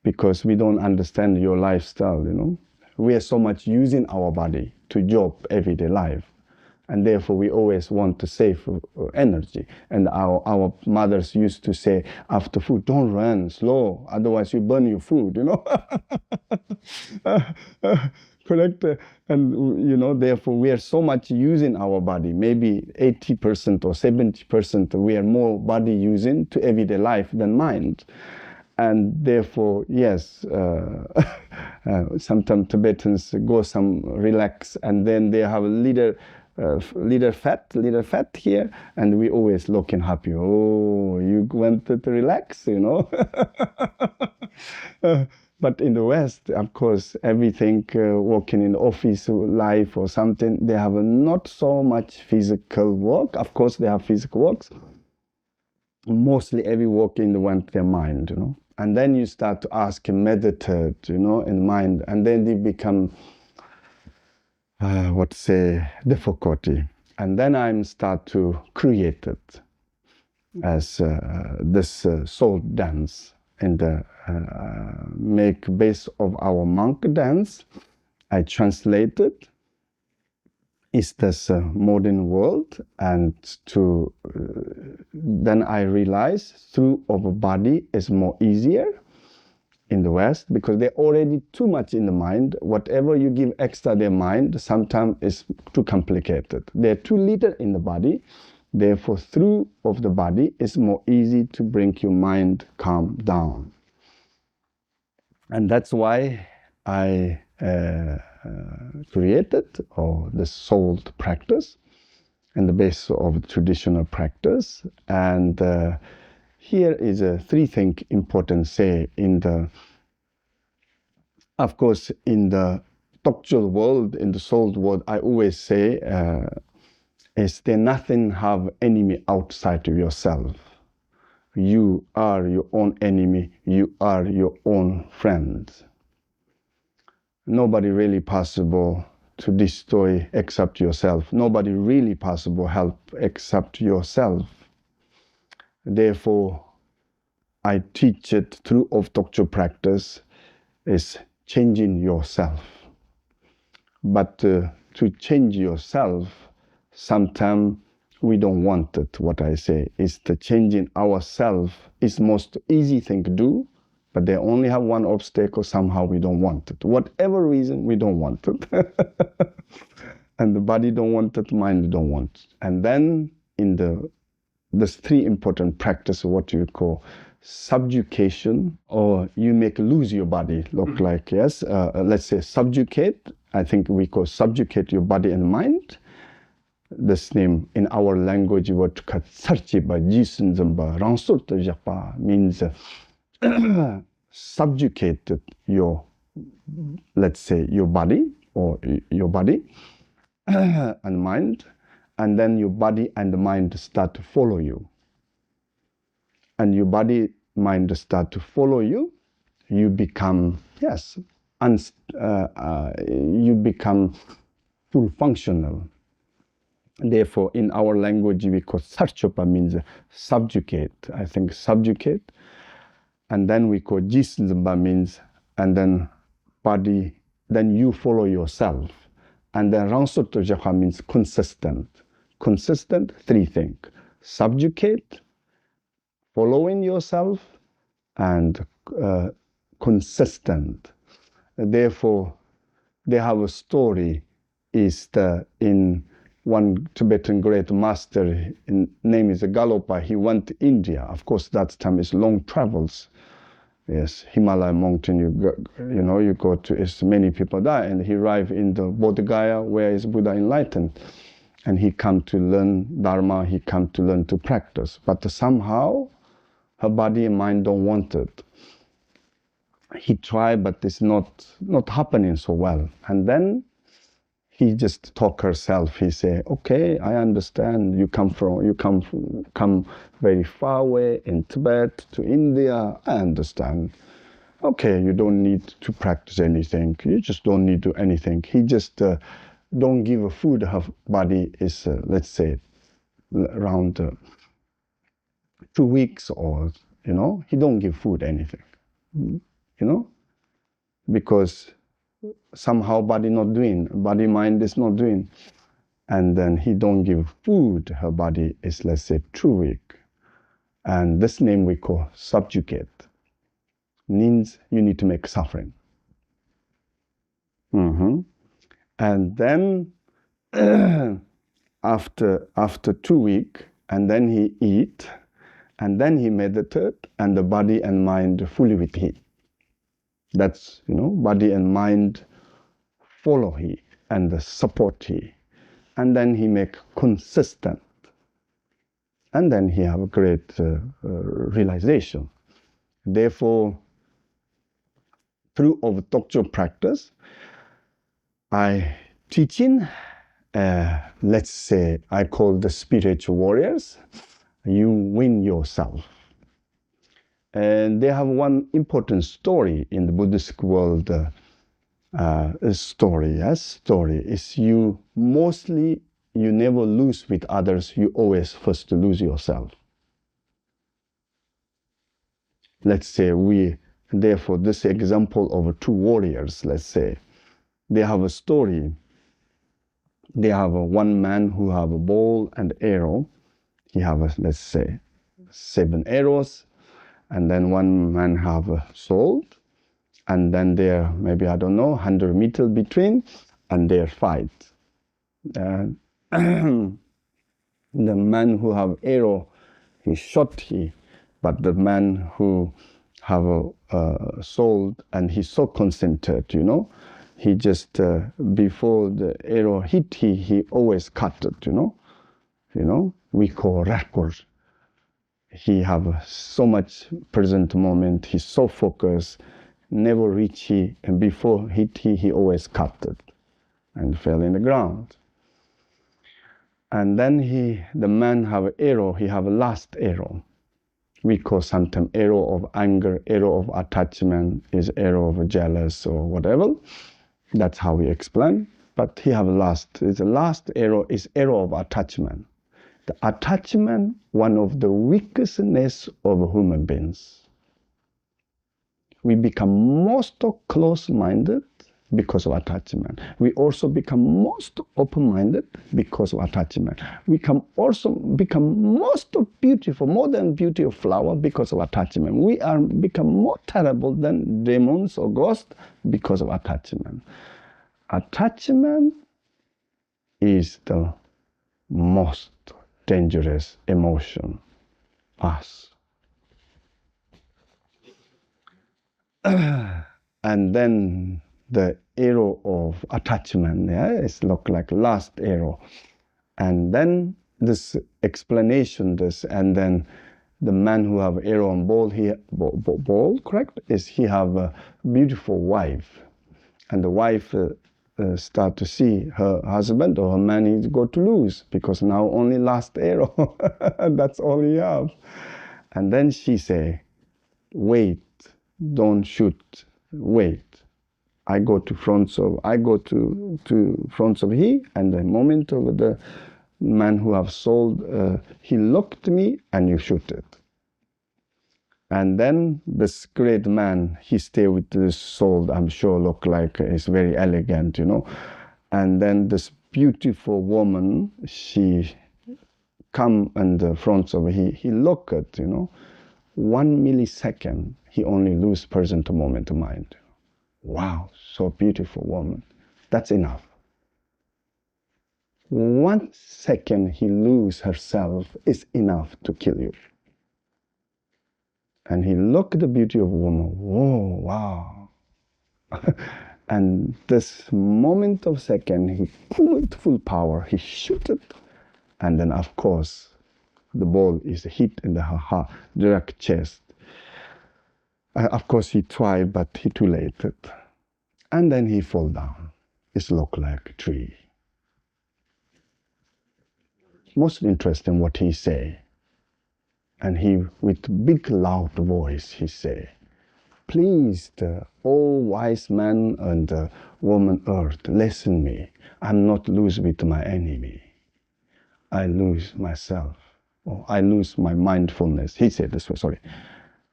Speaker 1: Because we don't understand your lifestyle, you know? We are so much using our body to job everyday life. And therefore, we always want to save energy. And our mothers used to say, after food, don't run, slow, otherwise you burn your food, you know. Correct? And, you know, therefore, we are so much using our body. Maybe 80% or 70% we are more body using to everyday life than mind. And therefore, yes, sometimes Tibetans go some relax, and then they have a little fat here, and we always looking happy. Oh, you wanted to relax, you know. But in the West, of course, everything working in the office life or something, they have not so much physical work. Of course, they have physical works. Mostly every work in the one their mind, you know. And then you start to ask and meditate, you know, in mind, and then they become difficulty. And then I start to create it as this soul dance and make base of our monk dance. I translate it. Is this modern world, and to then I realize through our body is more easier in the West, because they're already too much in the mind. Whatever you give extra their mind, sometimes is too complicated. They're too little in the body. Therefore, through of the body, it's more easy to bring your mind calm down. And that's why I created the soul practice and the base of traditional practice. And here is three things important say in the, of course, in the doctoral world, in the soul world, I always say, is there nothing have enemy outside of yourself. You are your own enemy. You are your own friend. Nobody really possible to destroy except yourself. Nobody really possible help except yourself. Therefore, I teach it through of doctoral practice is changing yourself. But to change yourself, sometimes we don't want it. What I say is the changing ourselves is most easy thing to do, but they only have one obstacle. Somehow we don't want it. Whatever reason, we don't want it. And the body don't want it, mind don't want it. And then in there's three important practice, what you call subjugation, or you make lose your body, look like, yes, let's say subjugate. I think we call subjugate your body and mind. This name in our language, what means subjugate your, let's say, your body or your body and mind, and then your body and the mind start to follow you. And your body, mind start to follow you. You become, yes, you become full functional. Therefore, in our language, we call sarchopa means subjugate. I think subjugate. And then we call jisnzamba means, and then body, then you follow yourself. And then ransoto japa means consistent. Consistent, three things. Subjugate, following yourself, and consistent. therefore, they have a story. Is in one Tibetan great master, name is Galopa. He went to India. Of course, that time is long travels. Yes, Himalaya mountain. You go to. As many people die, and he arrived in the Bodh Gaya, where is Buddha enlightened, and he come to learn Dharma. He come to learn to practice, but somehow her body and mind don't want it. He tried, but it's not happening so well. And then he just talk herself. He say, "Okay, I understand. You come very far away in Tibet to India. I understand. Okay, you don't need to practice anything. You just don't need to do anything." He just don't give a food. Her body is, let's say, around 2 weeks, or he don't give food anything. Because somehow body mind is not doing, and then he don't give food. Her body is, let's say, 2 weeks, and this name we call subjugate. Means you need to make suffering. And then after 2 weeks, and then he eat, and then he meditate, and the body and mind fully with him. That's, body and mind follow he and support he. And then he make consistent. And then he have a great realization. Therefore, through of Tokcho practice, I teaching, let's say, I call the spiritual warriors, you win yourself. And they have one important story in the Buddhist world. Story is you never lose with others. You always first lose yourself. Let's say therefore, this example of 2 warriors. Let's say they have a story. They have one man who have a bow and arrow. He have let's say 7 arrows. And then one man have a sword, and then there maybe 100 meters between, and they fight. The man who have arrow, he shot but the man who have a sword, and he's so concentrated, he just before the arrow hit he always cut it, we call record. He have so much present moment. He's so focused, never reach and before hit he always cut it and fell in the ground. And then the man have arrow. He have a last arrow. We call sometimes arrow of anger, arrow of attachment, is arrow of jealous or whatever. That's how we explain. But he have the last arrow is arrow of attachment. The attachment, one of the weaknesses of human beings. We become most close-minded because of attachment. We also become most open-minded because of attachment. We can also become most beautiful, more than beauty of flower because of attachment. We become more terrible than demons or ghosts because of attachment. Attachment is the most dangerous emotion, us. And then the arrow of attachment, it's look like last arrow. And then this explanation, and then the man who have arrow and ball, correct, is he have a beautiful wife. And the wife start to see her husband or her man is going to lose because now only last arrow. That's all he have. And then she say, wait, don't shoot, wait. I go to front of he, and the moment of the man who have sold, he looked at me and you shoot it. And then this great man, he stay with this soul, I'm sure look like it's very elegant, And then this beautiful woman, she come in the front of he look at, 1 millisecond, he only lose present moment mind. wow, so beautiful woman. That's enough. 1 second he lose herself is enough to kill you. And he looked at the beauty of a woman. Whoa, wow. And this moment of second, he pulled it full power. He shoot it. And then, of course, the ball is hit in the direct chest. Of course, he tried, but he too late. And then he fall down. It looked like a tree. Most interesting what he say. And he, with big loud voice, he say, please, the all wise man and the woman earth, listen me. I'm not lose with my enemy. I lose myself. Or I lose my mindfulness. He said this way, sorry.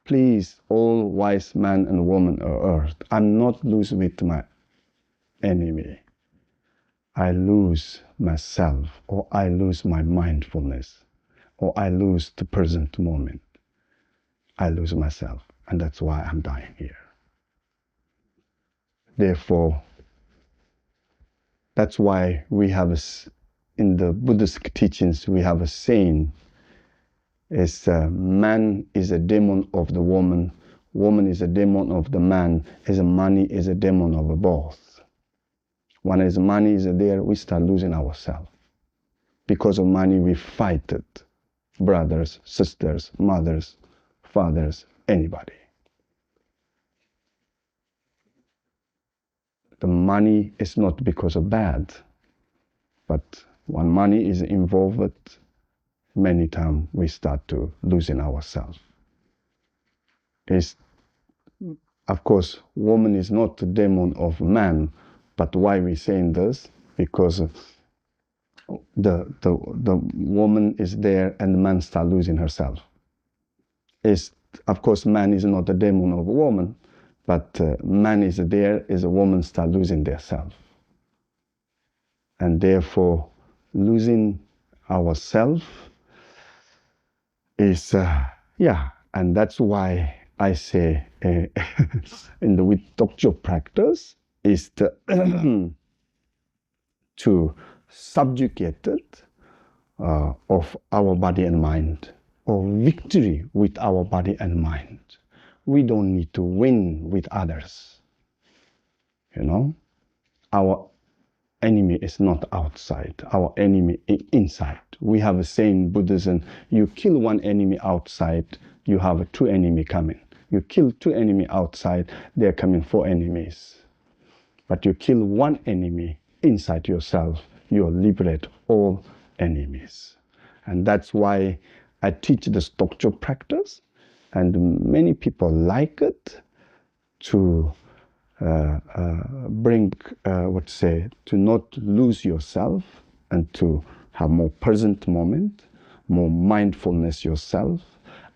Speaker 1: Please, all wise man and woman of earth, I'm not lose with my enemy. I lose myself, or I lose my mindfulness, or I lose the present moment. I lose myself, and that's why I'm dying here. Therefore, that's why we have, in the Buddhist teachings, we have a saying, is man is a demon of the woman, woman is a demon of the man, is money is a demon of both. When his money is there, we start losing ourselves. Because of money, we fight it. Brothers, sisters, mothers, fathers, anybody. The money is not because of bad, but when money is involved, many times we start to losing ourselves. Of course, woman is not the demon of man, but why we saying this? Because the woman is there and the man start losing herself. Of course, man is not the demon of a woman, but man is there as a woman start losing their self. And therefore, losing ourself is, and that's why I say in the with doctor practice is to subjugate it of our body and mind, or victory with our body and mind. We don't need to win with others. You know, our enemy is not outside. Our enemy is inside. We have a saying in Buddhism, you kill one enemy outside, you have 2 enemies coming. You kill 2 enemies outside, they're coming 4 enemies. But you kill one enemy inside yourself, you liberate all enemies. And that's why I teach the structure practice, and many people like it to bring, to not lose yourself and to have more present moment, more mindfulness yourself,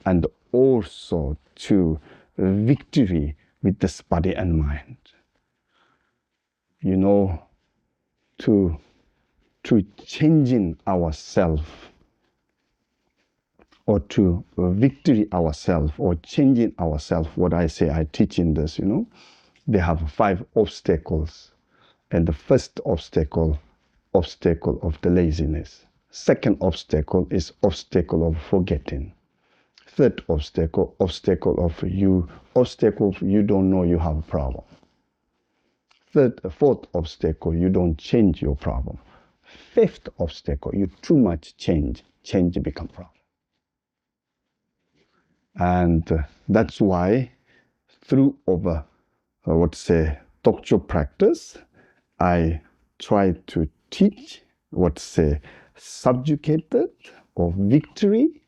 Speaker 1: and also to victory with this body and mind. You know, to changing ourselves, or to victory ourselves, or changing ourselves. What I say, I teach in this, you know, they have 5 obstacles. And the first obstacle of the laziness. Second obstacle is obstacle of forgetting. Third obstacle of you don't know you have a problem. Fourth obstacle, you don't change your problem. Fifth obstacle, you too much change become problem. And that's why through doctor practice, I try to teach subjugated or victory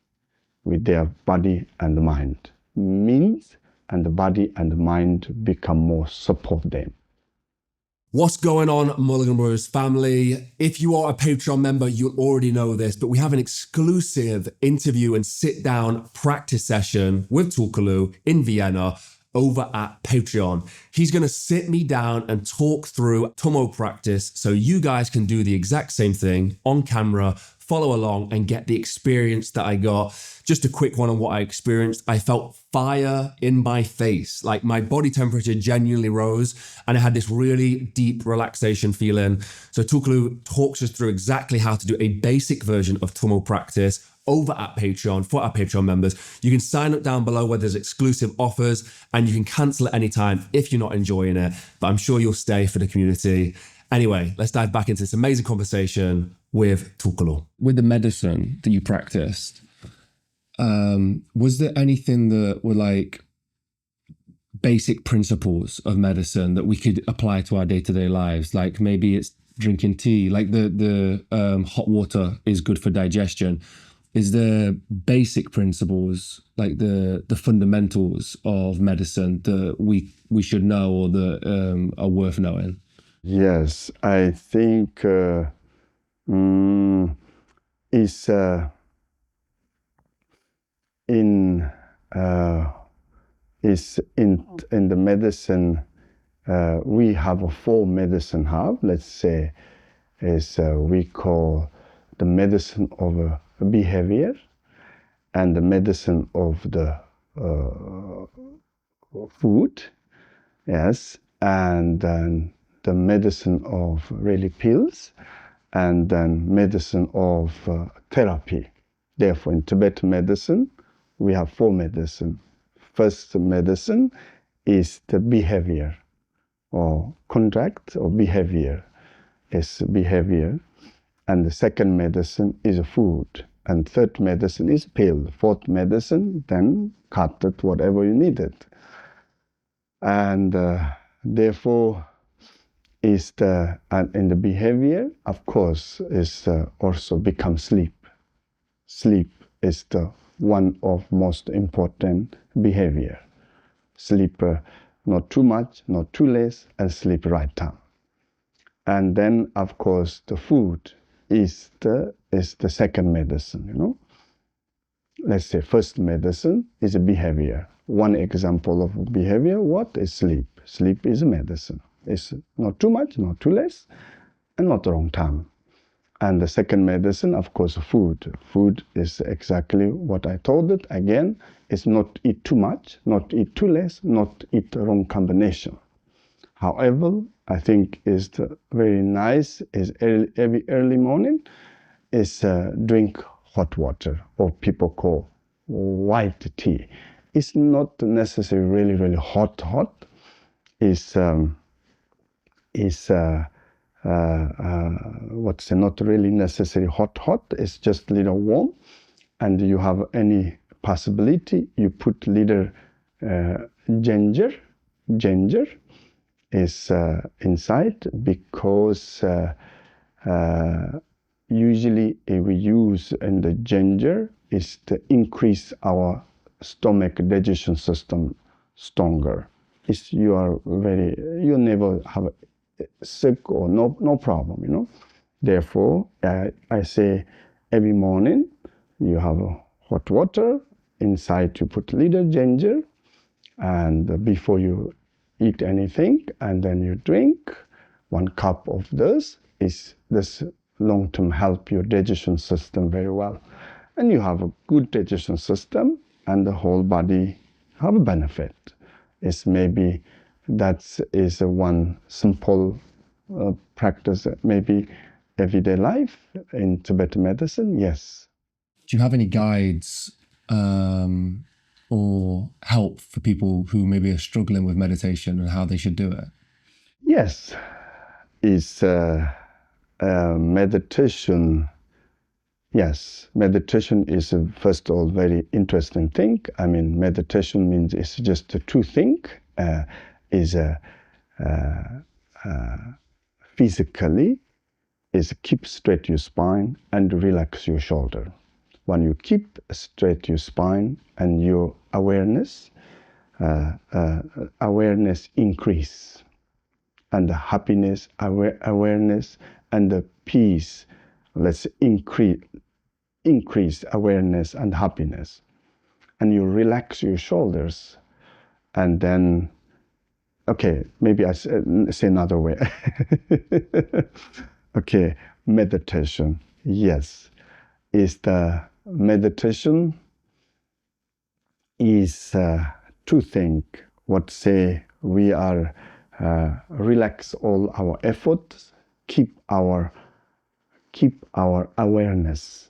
Speaker 1: with their body and mind. Means and the body and the mind become more support them.
Speaker 2: What's going on, Mulligan Brothers family? If you are a Patreon member, you'll already know this, but we have an exclusive interview and sit-down practice session with Tulku in Vienna over at Patreon. He's going to sit me down and talk through Tummo practice so you guys can do the exact same thing on camera follow along and get the experience that I got. Just a quick one on what I experienced. I felt fire in my face, like my body temperature genuinely rose and I had this really deep relaxation feeling. So Tulku talks us through exactly how to do a basic version of Tumo practice over at Patreon for our Patreon members. You can sign up down below where there's exclusive offers and you can cancel at any time if you're not enjoying it, but I'm sure you'll stay for the community. Anyway, let's dive back into this amazing conversation with Tulku.
Speaker 4: With the medicine that you practiced, was there anything that were like basic principles of medicine that we could apply to our day-to-day lives? Like maybe it's drinking tea, like the hot water is good for digestion. Is there basic principles, like the fundamentals of medicine that we should know or that are worth knowing?
Speaker 1: Yes, I think it's in the medicine. We have a 4 medicine hub. Let's say is we call the medicine of behavior and the medicine of the food. Yes, and then the medicine of really pills, and then medicine of therapy. Therefore, in Tibetan medicine, we have 4 medicine. First medicine is the behavior, or conduct, or behavior is behavior. And the second medicine is food. And third medicine is pill. Fourth medicine, then cut it, whatever you needed. And therefore, is in the behavior, of course, is also become sleep. Sleep is the one of most important behavior. Sleep not too much, not too less, and sleep right time. And then, of course, the food is the second medicine, you know. Let's say first medicine is a behavior. One example of behavior, what is sleep? Sleep is a medicine. It's not too much, not too less, and not the wrong time. And the second medicine, of course, food. Food is exactly what I told it. Again, it's not eat too much, not eat too less, not eat the wrong combination. However, I think is very nice is every early morning is drink hot water, or people call white tea. It's not necessarily really, really hot. It's not really necessarily hot. It's just a little warm, and you have any possibility, you put little ginger is inside, because usually we use in the ginger is to increase our stomach digestion system stronger. You never have sick or no problem, you know. Therefore, I say every morning you have hot water, inside you put little ginger, and before you eat anything, and then you drink 1 cup of this long-term help your digestion system very well. And you have a good digestion system, and the whole body have a benefit. It's maybe that is one simple practice, maybe everyday life in Tibetan medicine, yes.
Speaker 4: Do you have any guides or help for people who maybe are struggling with meditation and how they should do it?
Speaker 1: Yes, it's meditation. Yes, meditation is first of all very interesting thing. I mean, meditation means it's just a true thing. Physically is keep straight your spine and relax your shoulder. When you keep straight your spine and your awareness increase, and the happiness, awareness, and the peace, let's increase awareness and happiness. And you relax your shoulders, and then, okay, maybe I say another way. Okay, meditation, yes. is the meditation is to think, what say we are relax all our efforts, keep our awareness.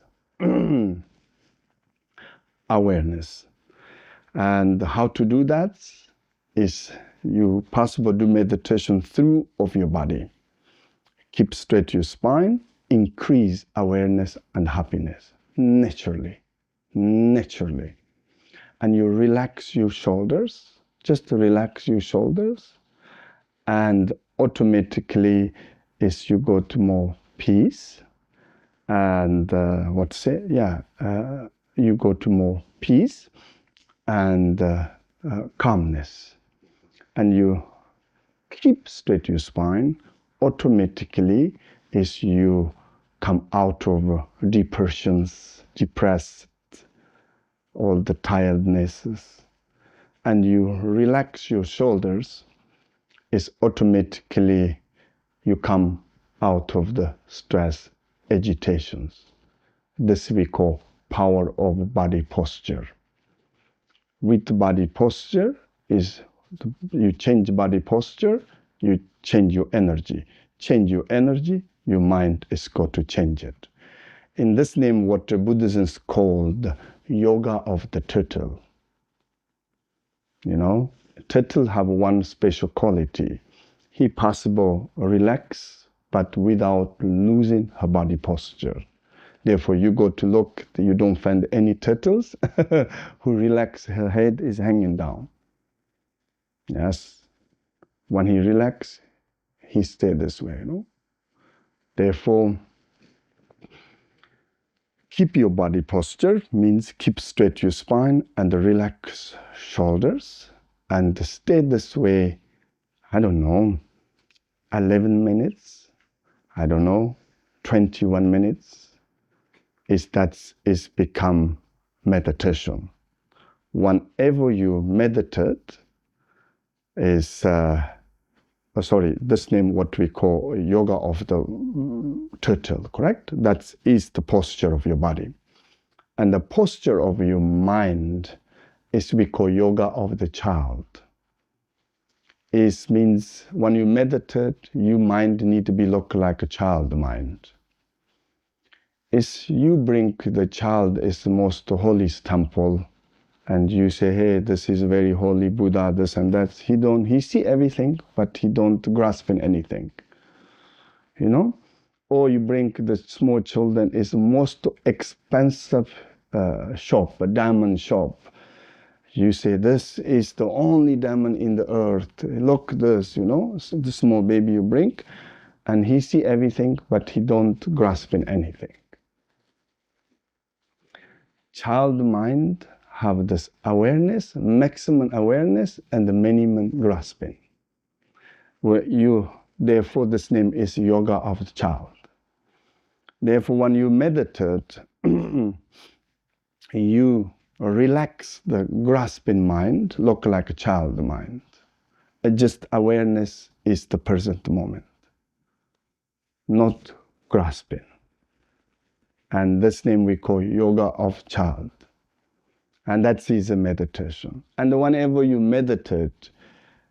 Speaker 1: Awareness. And how to do that is you possible do meditation through of your body. Keep straight your spine, increase awareness and happiness naturally. And you relax your shoulders, just relax your shoulders, and automatically as you go to more peace and you go to more peace and calmness, and you keep straight your spine, automatically as you come out of depressions, depressed, all the tirednesses, and you relax your shoulders, is automatically you come out of the stress, agitations. This we call power of body posture. With body posture is you change body posture, you change your energy. Change your energy, your mind is going to change it. In this name, what the Buddhism is called yoga of the turtle. You know, turtle have one special quality. He possible relax, but without losing her body posture. Therefore, you go to look, you don't find any turtles who relax, her head is hanging down. Yes, when he relax, he stay this way, you know. Therefore, keep your body posture, means keep straight your spine and relax shoulders, and stay this way, I don't know, 11 minutes, I don't know, 21 minutes, is become meditation. Whenever you meditate, is this name what we call yoga of the turtle, correct? That is the posture of your body. And the posture of your mind is we call yoga of the child. It means when you meditate, your mind need to be look like a child mind. Is you bring the child is the most holiest temple, and you say, hey, this is very holy Buddha, this and that. He see everything, but he don't grasp in anything. You know? Or you bring the small children, is the most expensive shop, a diamond shop. You say, this is the only diamond in the earth. Look this, you know, the small baby you bring, and he see everything, but he don't grasp in anything. Child mind have this awareness, maximum awareness, and the minimum grasping. Therefore, this name is yoga of the child. Therefore, when you meditate, you relax the grasping mind, look like a child mind. Just awareness is the present moment, not grasping. And this name we call yoga of child. And that is a meditation. And whenever you meditate,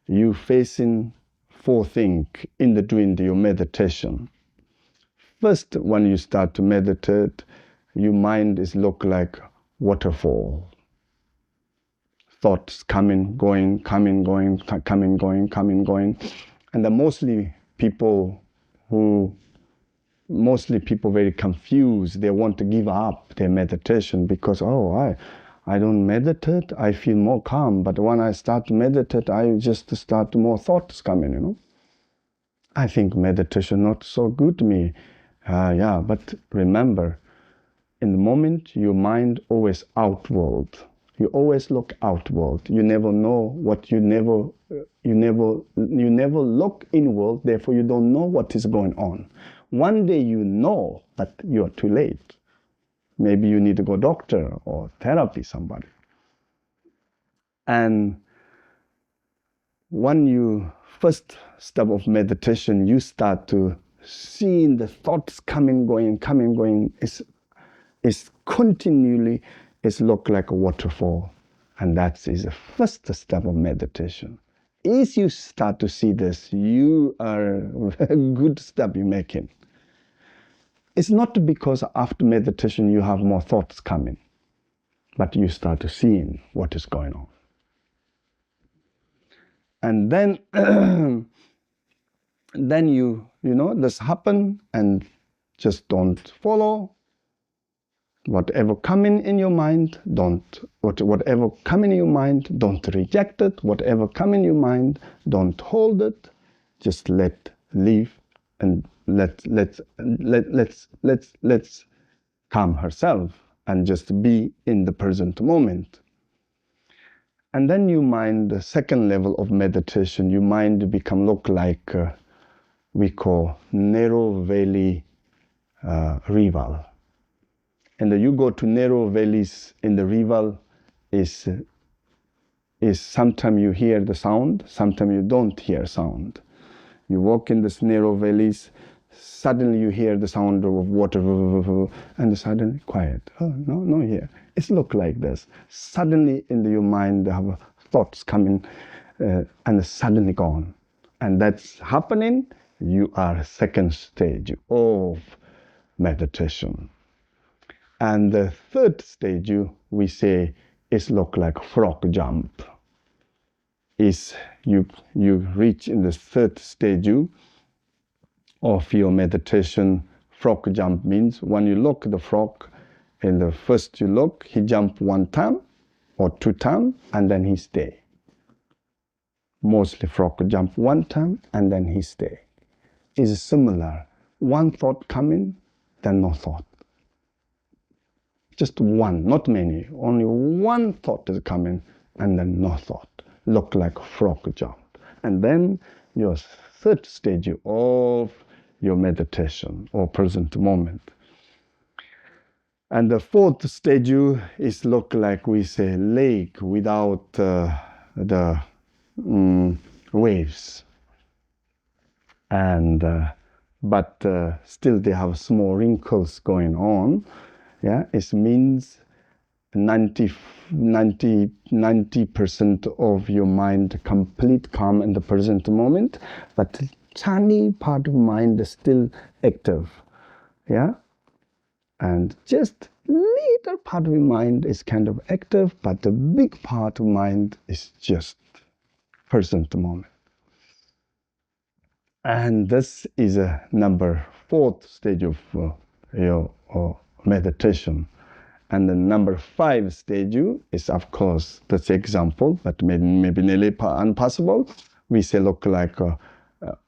Speaker 1: you facing four things in doing your meditation. First, when you start to meditate, your mind is look like waterfall. Thoughts coming, going, coming, going, coming, going, coming, going. And mostly people very confused. They want to give up their meditation because, I don't meditate, I feel more calm. But when I start to meditate, I just start more thoughts coming, you know. I think meditation not so good to me. But remember, in the moment, your mind always outward. You always look outward. You never know what you never look inward, therefore you don't know what is going on. One day you know, but you're too late. Maybe you need to go doctor or therapy, somebody. And when you first step of meditation, you start to see the thoughts coming, going. It's continually, it's look like a waterfall. And that is the first step of meditation. If you start to see this, you are a good step you're making. It's not because after meditation you have more thoughts coming, but you start to see what is going on. And then, then you know, this happen and just don't follow. Whatever coming in your mind, whatever coming in your mind, don't reject it. Whatever coming in your mind, don't hold it. Just leave and let's calm herself and just be in the present moment. And then your mind, the second level of meditation, your mind look like we call narrow valley river. And you go to narrow valleys in the river, is sometimes you hear the sound, sometimes you don't hear sound. You walk in this narrow valleys, suddenly you hear the sound of water, and suddenly quiet. Oh, no here. It's look like this. Suddenly in your mind, there have thoughts coming, and suddenly gone. And that's happening. You are second stage of meditation. And the third stage, we say, is look like frog jump. Is you reach in the third stage of your meditation. Frog jump means when you look the frog, in the first you look, he jump 1 time or 2 times, and then he stay. Mostly frog jump 1 time, and then he stay. Is similar. One thought coming, then no thought. Just one, not many. Only one thought is coming, and then no thought. Look like frog jump. And then your third stage of your meditation or present moment. And the fourth stage is look like we say lake without the waves. And but still they have small wrinkles going on. Yeah, it means 90% of your mind complete calm in the present moment, but tiny part of mind is still active. Yeah, and just little part of your mind is kind of active, but the big part of mind is just present moment. And this is a number 4th stage of your meditation. And the number 5 stage is, of course, that's example, but maybe nearly impossible. We say look like an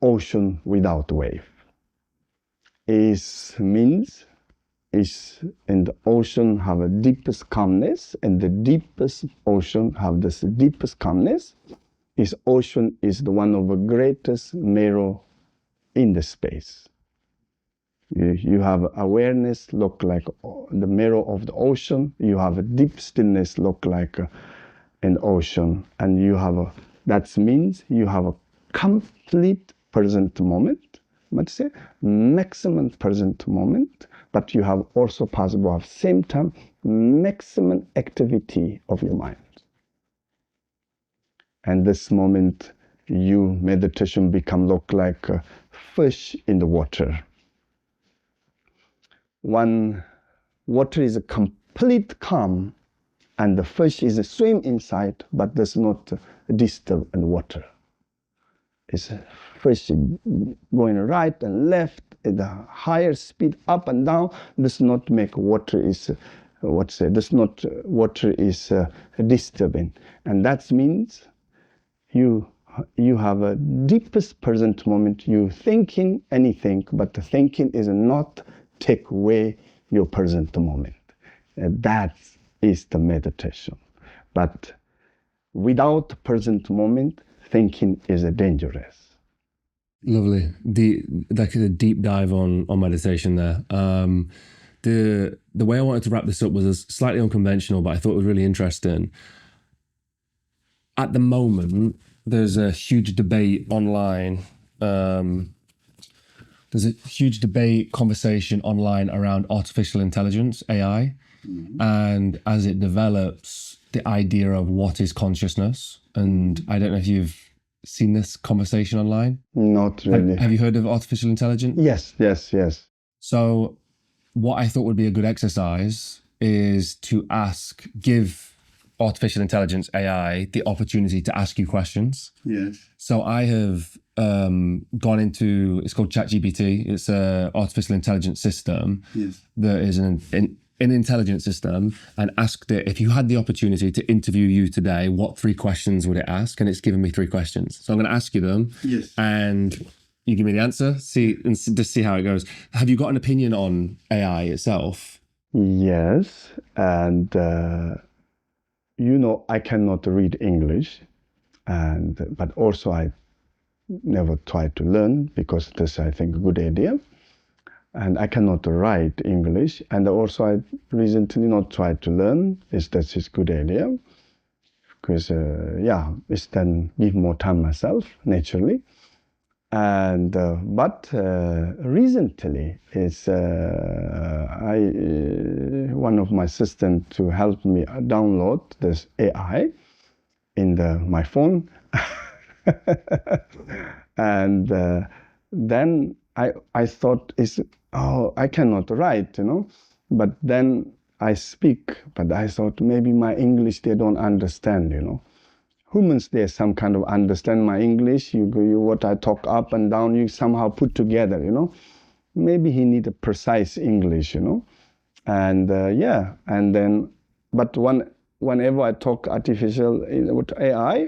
Speaker 1: ocean without wave. Means is in the ocean have a deepest calmness, and the deepest ocean have this deepest calmness. This ocean is the one of the greatest mirror in the space. You have awareness look like the mirror of the ocean. You have a deep stillness look like an ocean, and you have that means you have a complete present moment. Let's say maximum present moment, but you have also possible at the same time maximum activity of your mind. And this moment, you meditation become look like a fish in the water. When water is a complete calm, and the fish is a swim inside, but does not disturb in water. It's a fish going right and left at a higher speed, up and down. Does not make water is water is disturbing, and that means you have a deepest present moment. You thinking anything, but the thinking is not take away your present moment. That is the meditation. But without present moment, thinking is dangerous.
Speaker 4: Lovely. Like a deep dive on meditation there. The way I wanted to wrap this up was slightly unconventional, but I thought it was really interesting. At the moment, there's a huge debate online. There's there's a huge debate, conversation online around artificial intelligence, AI, and as it develops, the idea of what is consciousness. And I don't know if you've seen this conversation online.
Speaker 1: Not really.
Speaker 4: Have you heard of artificial intelligence?
Speaker 1: Yes.
Speaker 4: So what I thought would be a good exercise is to give artificial intelligence, AI, the opportunity to ask you questions.
Speaker 1: Yes.
Speaker 4: So I have gone into, it's called ChatGPT. It's an artificial intelligence system.
Speaker 1: Yes.
Speaker 4: That is an intelligence system, and asked it, if you had the opportunity to interview you today, what 3 questions would it ask? And it's given me 3 questions. So I'm going to ask you them.
Speaker 1: Yes.
Speaker 4: And you give me the answer, just see how it goes. Have you got an opinion on AI itself?
Speaker 1: Yes, and I cannot read English, but also I never tried to learn because this, I think, a good idea. And I cannot write English, and also I recently not tried to learn. That's a good idea because it's then give more time myself naturally. And but recently is one of my assistants to help me download this AI in my phone, and then I thought I cannot write, but then I speak, but I thought maybe my English they don't understand, Humans, they some kind of understand my English. You what I talk up and down, you somehow put together, Maybe he need a precise English, and and then, but whenever I talk artificial with AI,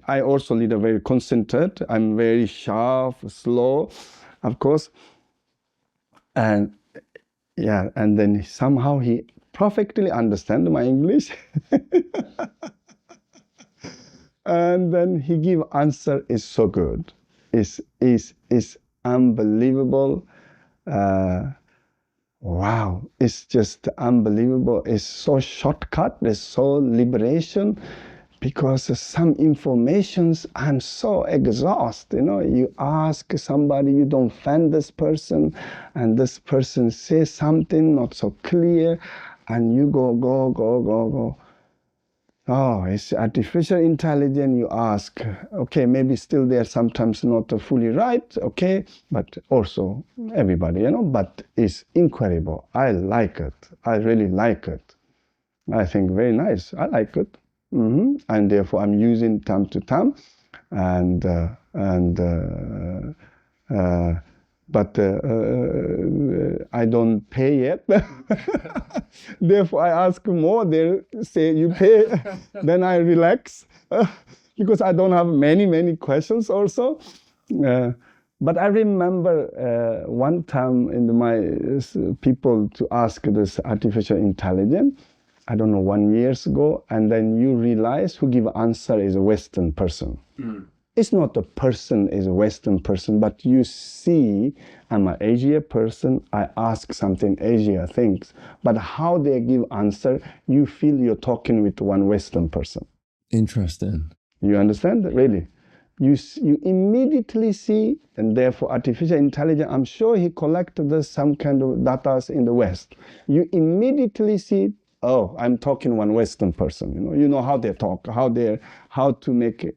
Speaker 1: I also need a very concentrated. I'm very sharp, slow, of course, and and then somehow he perfectly understand my English. And then he give answer is so good, is unbelievable. Wow, it's just unbelievable. It's so shortcut. It's so liberation, because some informations I'm so exhausted. You ask somebody, you don't find this person, and this person says something not so clear, and you go. Oh, it's artificial intelligence, you ask. Okay, maybe still they're sometimes not fully right, okay, but also everybody, but it's incredible. I like it. I really like it. I think very nice. I like it. And therefore I'm using time to time, but I don't pay yet. Therefore, I ask more. They say you pay, then I relax because I don't have many questions also. But I remember one time in my people to ask this artificial intelligence. I don't know, 1 year ago, and then you realize who give answer is a Western person. It's not a person is a Western person, but you see, I'm an Asia person, I ask something Asia things, but how they give answer, you feel you're talking with one Western person.
Speaker 4: Interesting.
Speaker 1: You understand? Really? You immediately see, and therefore artificial intelligence, I'm sure he collected some kind of data in the West. You immediately see, oh, I'm talking one Western person. You know how they talk, how to make it.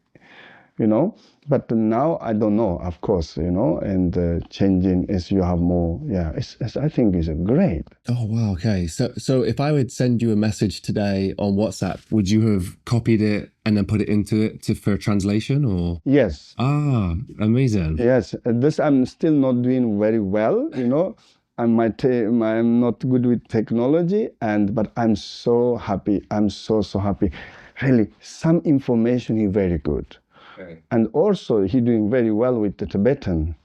Speaker 1: But now I don't know, of course, and changing as you have more, I think is great.
Speaker 4: Oh, wow, okay. So if I would send you a message today on WhatsApp, would you have copied it and then put it into it for translation, or?
Speaker 1: Yes.
Speaker 4: Ah, amazing.
Speaker 1: Yes, this I'm still not doing very well, I'm not good with technology, but I'm so happy. I'm so happy. Really, some information is very good. And also, he doing very well with the Tibetan.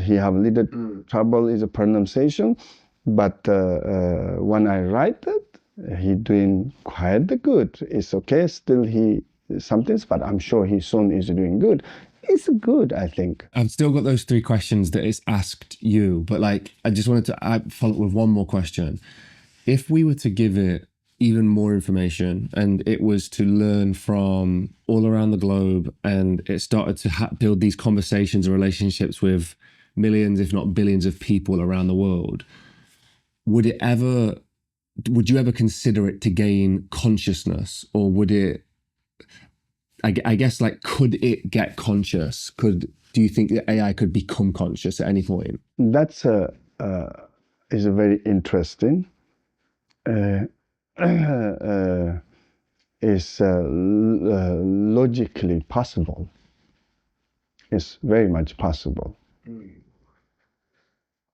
Speaker 1: He have little trouble is a pronunciation, but when I write it, he doing quite good. It's okay. Still, he something, but I'm sure he soon is doing good. It's good, I think.
Speaker 4: I've still got those 3 questions that it's asked you, but I just wanted to follow up with one more question. If we were to give it even more information and it was to learn from all around the globe, and it started to build these conversations and relationships with millions, if not billions of people around the world, would you ever consider it to gain consciousness, or would it, I guess, like, could it get conscious? Do you think that AI could become conscious at any point?
Speaker 1: That's is very interesting. Is logically possible. It's very much possible.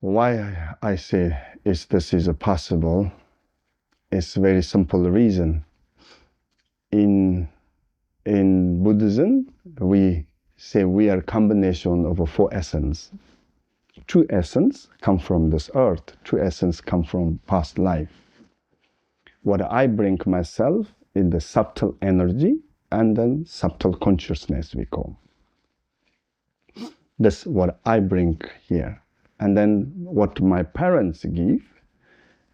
Speaker 1: Why I say this is possible? It's a very simple reason. In Buddhism, we say we are a combination of 4 essence. 2 essence come from this earth. 2 essence come from past life. What I bring myself in the subtle energy and then subtle consciousness, we call. That's what I bring here. And then what my parents give,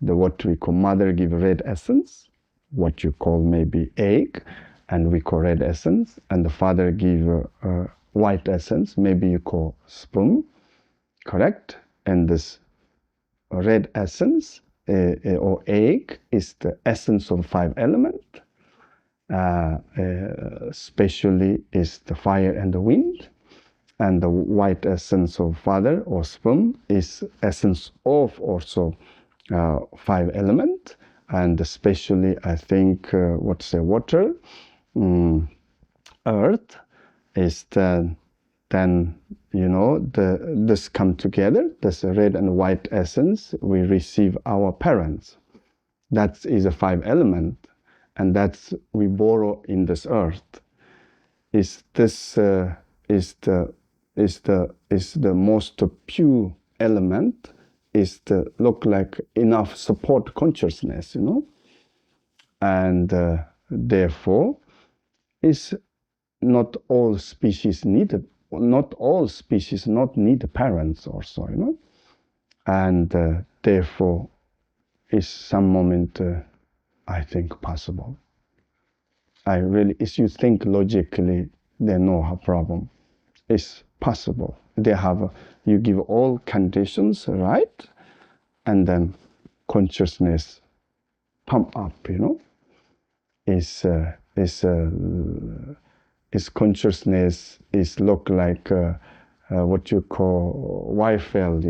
Speaker 1: what we call mother give red essence, what you call maybe egg, and we call red essence, and the father give white essence, maybe you call sperm, correct? And this red essence or egg is the essence of 5 elements, especially is the fire and the wind. And the white essence of father or sperm is essence of also 5 elements, and especially I think water, earth is then this come together. This red and white essence we receive our parents. That is a 5 element, and that's we borrow in this earth. Is the most pure element, is the look like enough support consciousness, and therefore is not all species needed. Not all species not need parents also, and therefore is some moment I think possible. If you think logically, there's no problem. It's possible. You give all conditions right, and then consciousness pump up. Is consciousness is look like what you call Wi-Fi.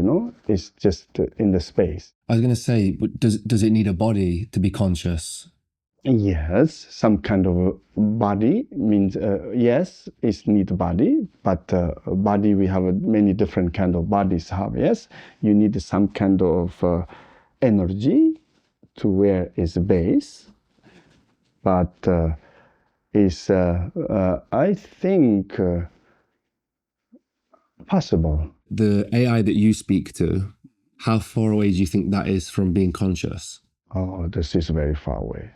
Speaker 1: It's just in the space.
Speaker 4: I was going to say, but does it need a body to be conscious?
Speaker 1: Yes, some kind of body means yes, it needs body, but body we have many different kind of bodies have. Yes, you need some kind of energy to where is base, but I think possible.
Speaker 4: The AI that you speak to, how far away do you think that is from being conscious?
Speaker 1: Oh, this is very far away.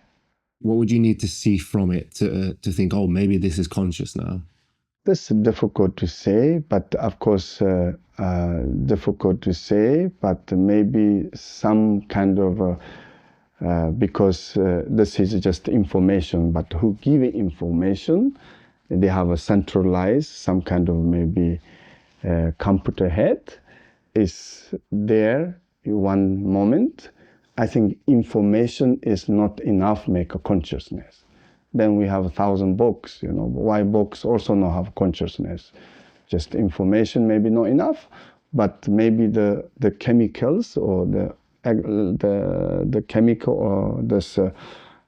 Speaker 4: What would you need to see from it to think, oh, maybe this is conscious now?
Speaker 1: This is difficult to say, but of course, difficult to say, but maybe some kind of, because this is just information, but who give information, they have a centralized, some kind of maybe computer head is there in one moment. I think information is not enough make a consciousness. Then we have 1,000 books, why books also not have consciousness? Just information maybe not enough, but maybe the chemicals or the chemical or this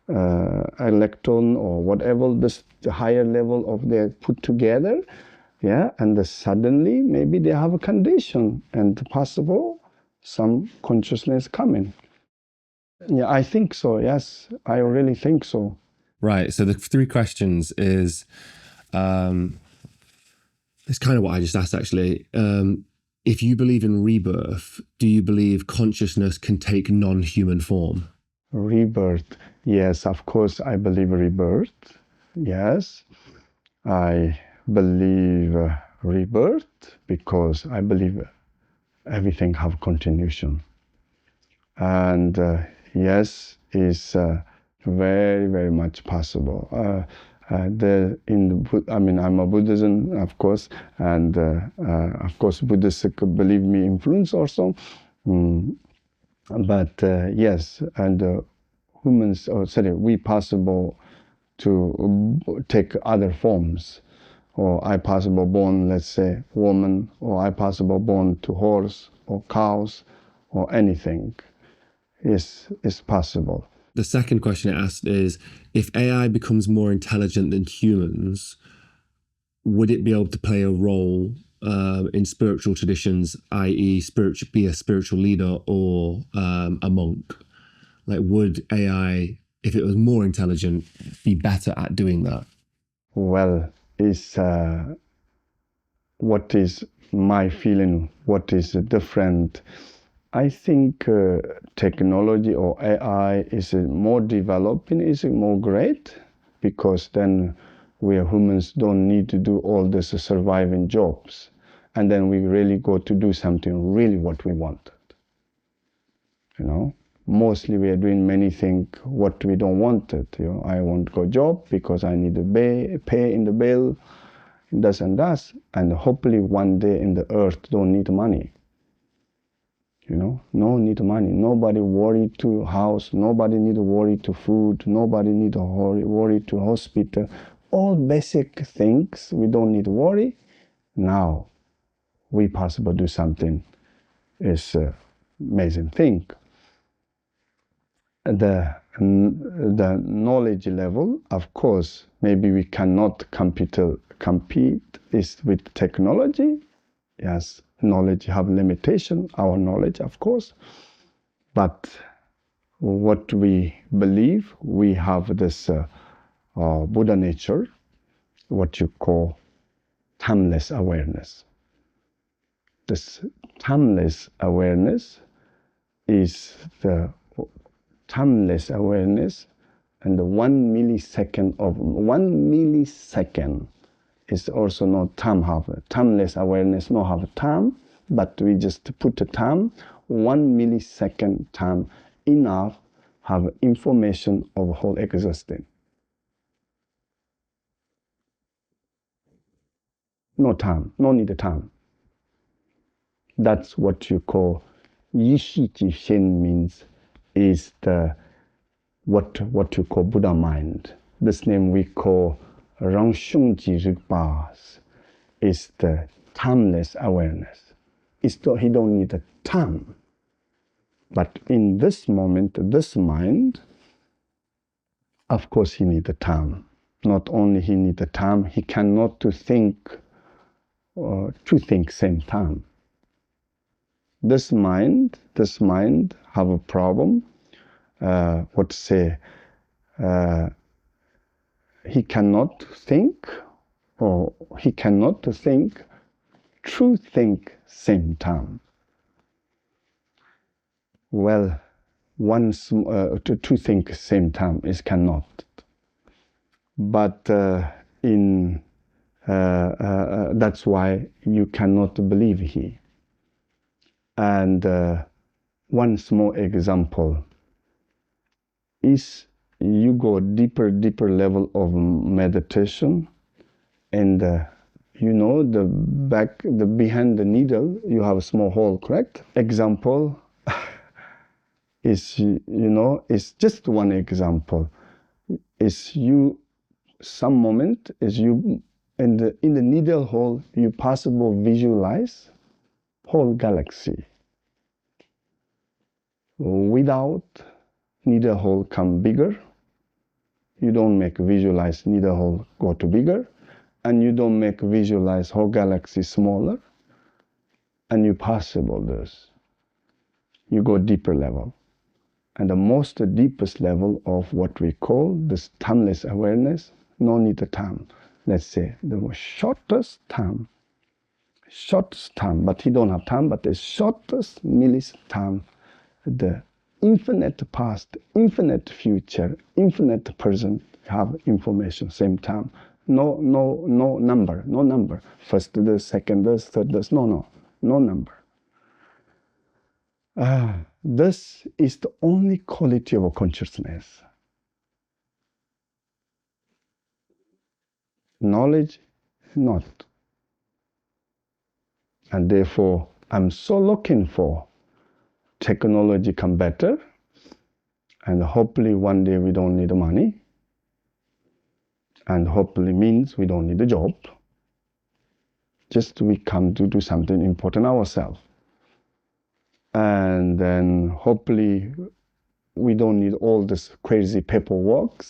Speaker 1: electron or whatever, this the higher level of they put together, and suddenly maybe they have a condition and possible some consciousness coming. Yeah, I think so. Yes, I really think so.
Speaker 4: Right. So the 3 questions is, it's kind of what I just asked actually. If you believe in rebirth, do you believe consciousness can take non-human form?
Speaker 1: Rebirth. Yes, of course, I believe rebirth. Yes, I believe rebirth because I believe everything have continuation. And yes, is very, very much possible. I'm a Buddhism, of course, and of course Buddhists could believe me influence also. But yes, and humans, we possible to take other forms, or I possible born, let's say, woman, or I possible born to horse or cows or anything is possible.
Speaker 2: The second question it asked is, if AI becomes more intelligent than humans, would it be able to play a role in spiritual traditions, i.e. be a spiritual leader or a monk? Like, would AI, if it was more intelligent, be better at doing that?
Speaker 1: Well, what is my feeling, what is different? I think technology or AI is more developing, is more great, because then we humans don't need to do all this surviving jobs. And then we really go to do something really what we wanted. You know, mostly we are doing many things what we don't want it. You know, I want to go job because I need to pay in the bill, this and that, and hopefully one day in the earth don't need money. You know, no need money. Nobody worry to house. Nobody need to worry to food. Nobody need to worry to hospital. All basic things we don't need to worry. Now, we possible do something is amazing thing. The knowledge level, of course, maybe we cannot compete is with technology. Yes, knowledge have limitation, our knowledge, of course. But what we believe, we have this Buddha nature, what you call timeless awareness. This timeless awareness is the timeless awareness, and the 1 millisecond is also not time have. Timeless awareness no have time, but we just put a time, 1 millisecond time enough have information of whole existence. No time, no need time. That's what you call Yishiji Shen means is the what you call Buddha mind. This name we call Rangshungji Rigpas is the timeless awareness. He don't need a time. But in this moment, this mind, of course he need a time. Not only he need a time, he cannot to think same time. This mind have a problem. He cannot think, or he cannot think true think same time. Well, to think same time is cannot. But that's why you cannot believe he. And one small example is you go deeper level of meditation, and you know the behind the needle you have a small hole, correct? Example is, you know, it's just one example. Is you some moment is you in the needle hole you possible visualize whole galaxy. Without needle hole come bigger, you don't make visualize needle hole go to bigger, and you don't make visualize whole galaxy smaller, and you possible this. You go deeper level. And the most deepest level of what we call this timeless awareness, no need of time. Let's say the shortest time, but he don't have time, but the shortest millisecond time, the infinite past, infinite future, infinite present have information same time. No number. First this, second this, third this. No number. This is the only quality of consciousness. knowledge, not. And therefore, I'm so looking for technology come better, and hopefully one day we don't need money, and hopefully means we don't need a job. Just we come to do something important ourselves. And then hopefully we don't need all this crazy paperwork.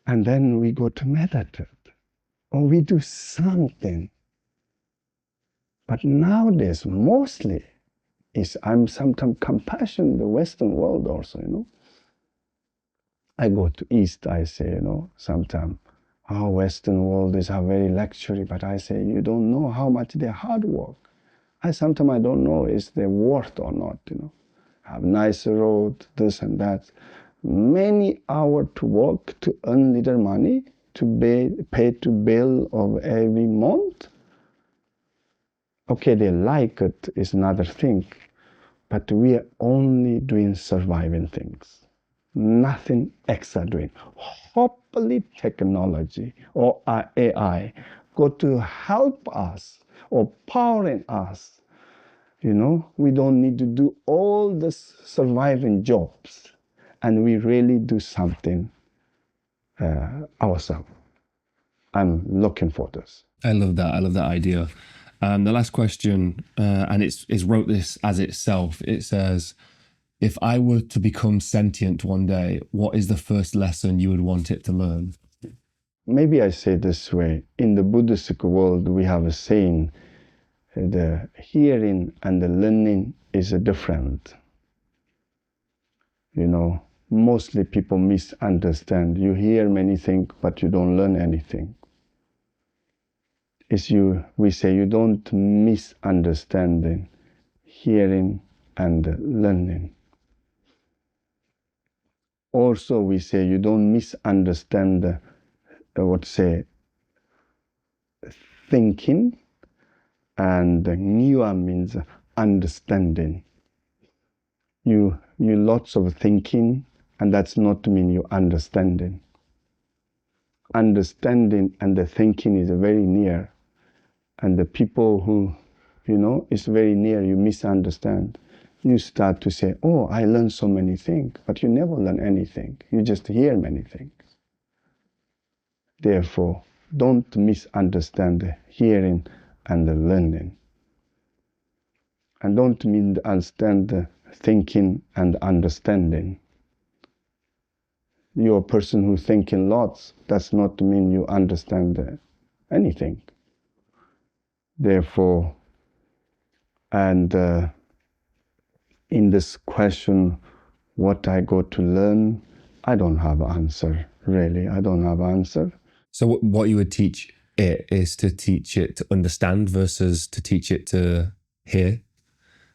Speaker 1: And then we go to meditate, or we do something. But nowadays, mostly, I'm sometimes compassion the Western world also, I go to East, I say, sometimes, our Western world is a very luxury, but I say, you don't know how much their hard work. Sometimes I don't know is they worth or not, Have nice road, this and that. Many hours to work to earn little money, to pay to bill of every month. Okay, they like it is another thing, but we are only doing surviving things. Nothing extra doing. Hopefully technology or AI go to help us or powering us. We don't need to do all this surviving jobs, and we really do something ourselves. I'm looking for this.
Speaker 4: I love that. I love that idea. The last question, and it's wrote this as itself. It says, if I were to become sentient one day, what is the first lesson you would want it to learn?
Speaker 1: Maybe I say this way. In the Buddhist world, we have a saying, the hearing and the learning is different. Mostly people misunderstand. You hear many things, but you don't learn anything. We say you don't misunderstand hearing and learning. Also, we say you don't misunderstand thinking, and niwa means understanding. You lots of thinking, and that's not mean you understanding. Understanding and the thinking is very near, and the people who, is very near, you misunderstand. You start to say, oh, I learned so many things, but you never learn anything. You just hear many things. Therefore, don't misunderstand the hearing and the learning. And don't misunderstand the thinking and understanding. You're a person who's thinking lots. Does not mean you understand anything. Therefore, and in this question, what I go to learn, I don't have an answer, really. I don't have an answer.
Speaker 4: So what you would teach it is to teach it to understand versus to teach it to hear?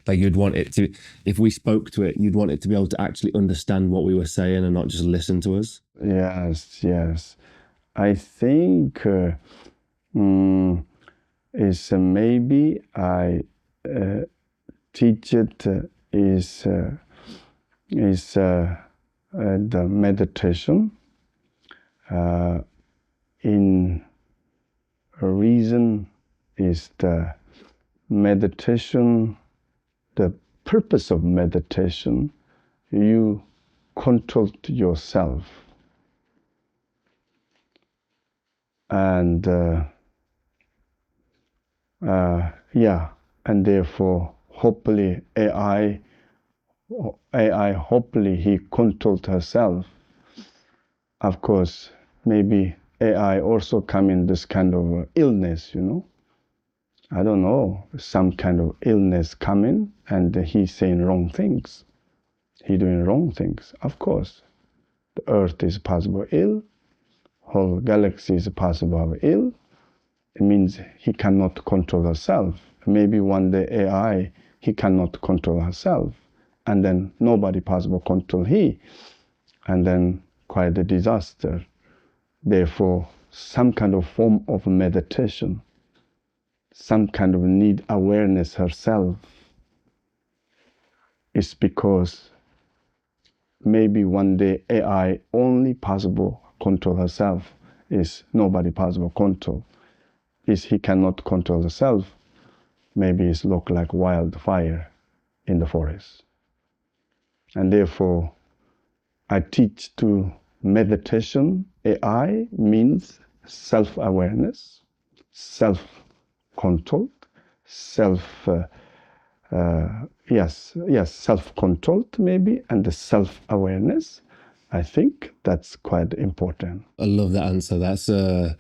Speaker 4: Like you'd want it to, if we spoke to it, you'd want it to be able to actually understand what we were saying and not just listen to us?
Speaker 1: Yes. I think is maybe I teach it is the meditation. In reason is the meditation. The purpose of meditation, you control yourself, and and therefore hopefully AI hopefully he controlled herself. Of course, maybe AI also come in this kind of illness, I don't know, some kind of illness coming, and he's saying wrong things. He's doing wrong things. Of course, the Earth is possible ill, whole galaxy is possible ill. It means he cannot control herself. Maybe one day AI, he cannot control herself, and then nobody possible control he, and then quite a disaster. Therefore, some kind of form of meditation, some kind of need awareness herself, is because maybe one day AI only possible control herself. Is nobody possible control. Is he cannot control the self, maybe it's look like wildfire in the forest. And therefore, I teach to meditation. AI means self-awareness, self-controlled, self-controlled maybe, and the self-awareness. I think that's quite important.
Speaker 4: I love that answer. That's a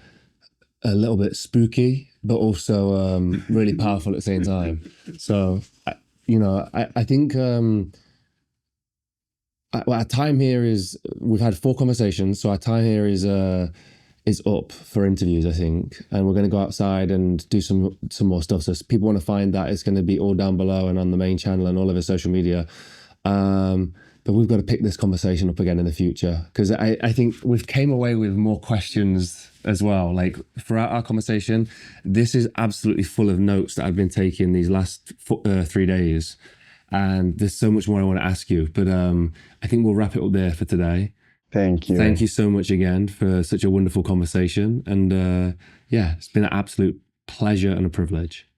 Speaker 4: little bit spooky, but also really powerful at the same time. So, I think our time here is, we've had 4 conversations, so our time here is up for interviews, I think, and we're going to go outside and do some more stuff. So if people want to find that, it's going to be all down below and on the main channel and all over social media. But we've got to pick this conversation up again in the future, because I think we've came away with more questions as well. Like throughout our conversation, this is absolutely full of notes that I've been taking these last 3 days. And there's so much more I want to ask you, but I think we'll wrap it up there for today.
Speaker 1: Thank you.
Speaker 4: Thank you so much again for such a wonderful conversation. And it's been an absolute pleasure and a privilege.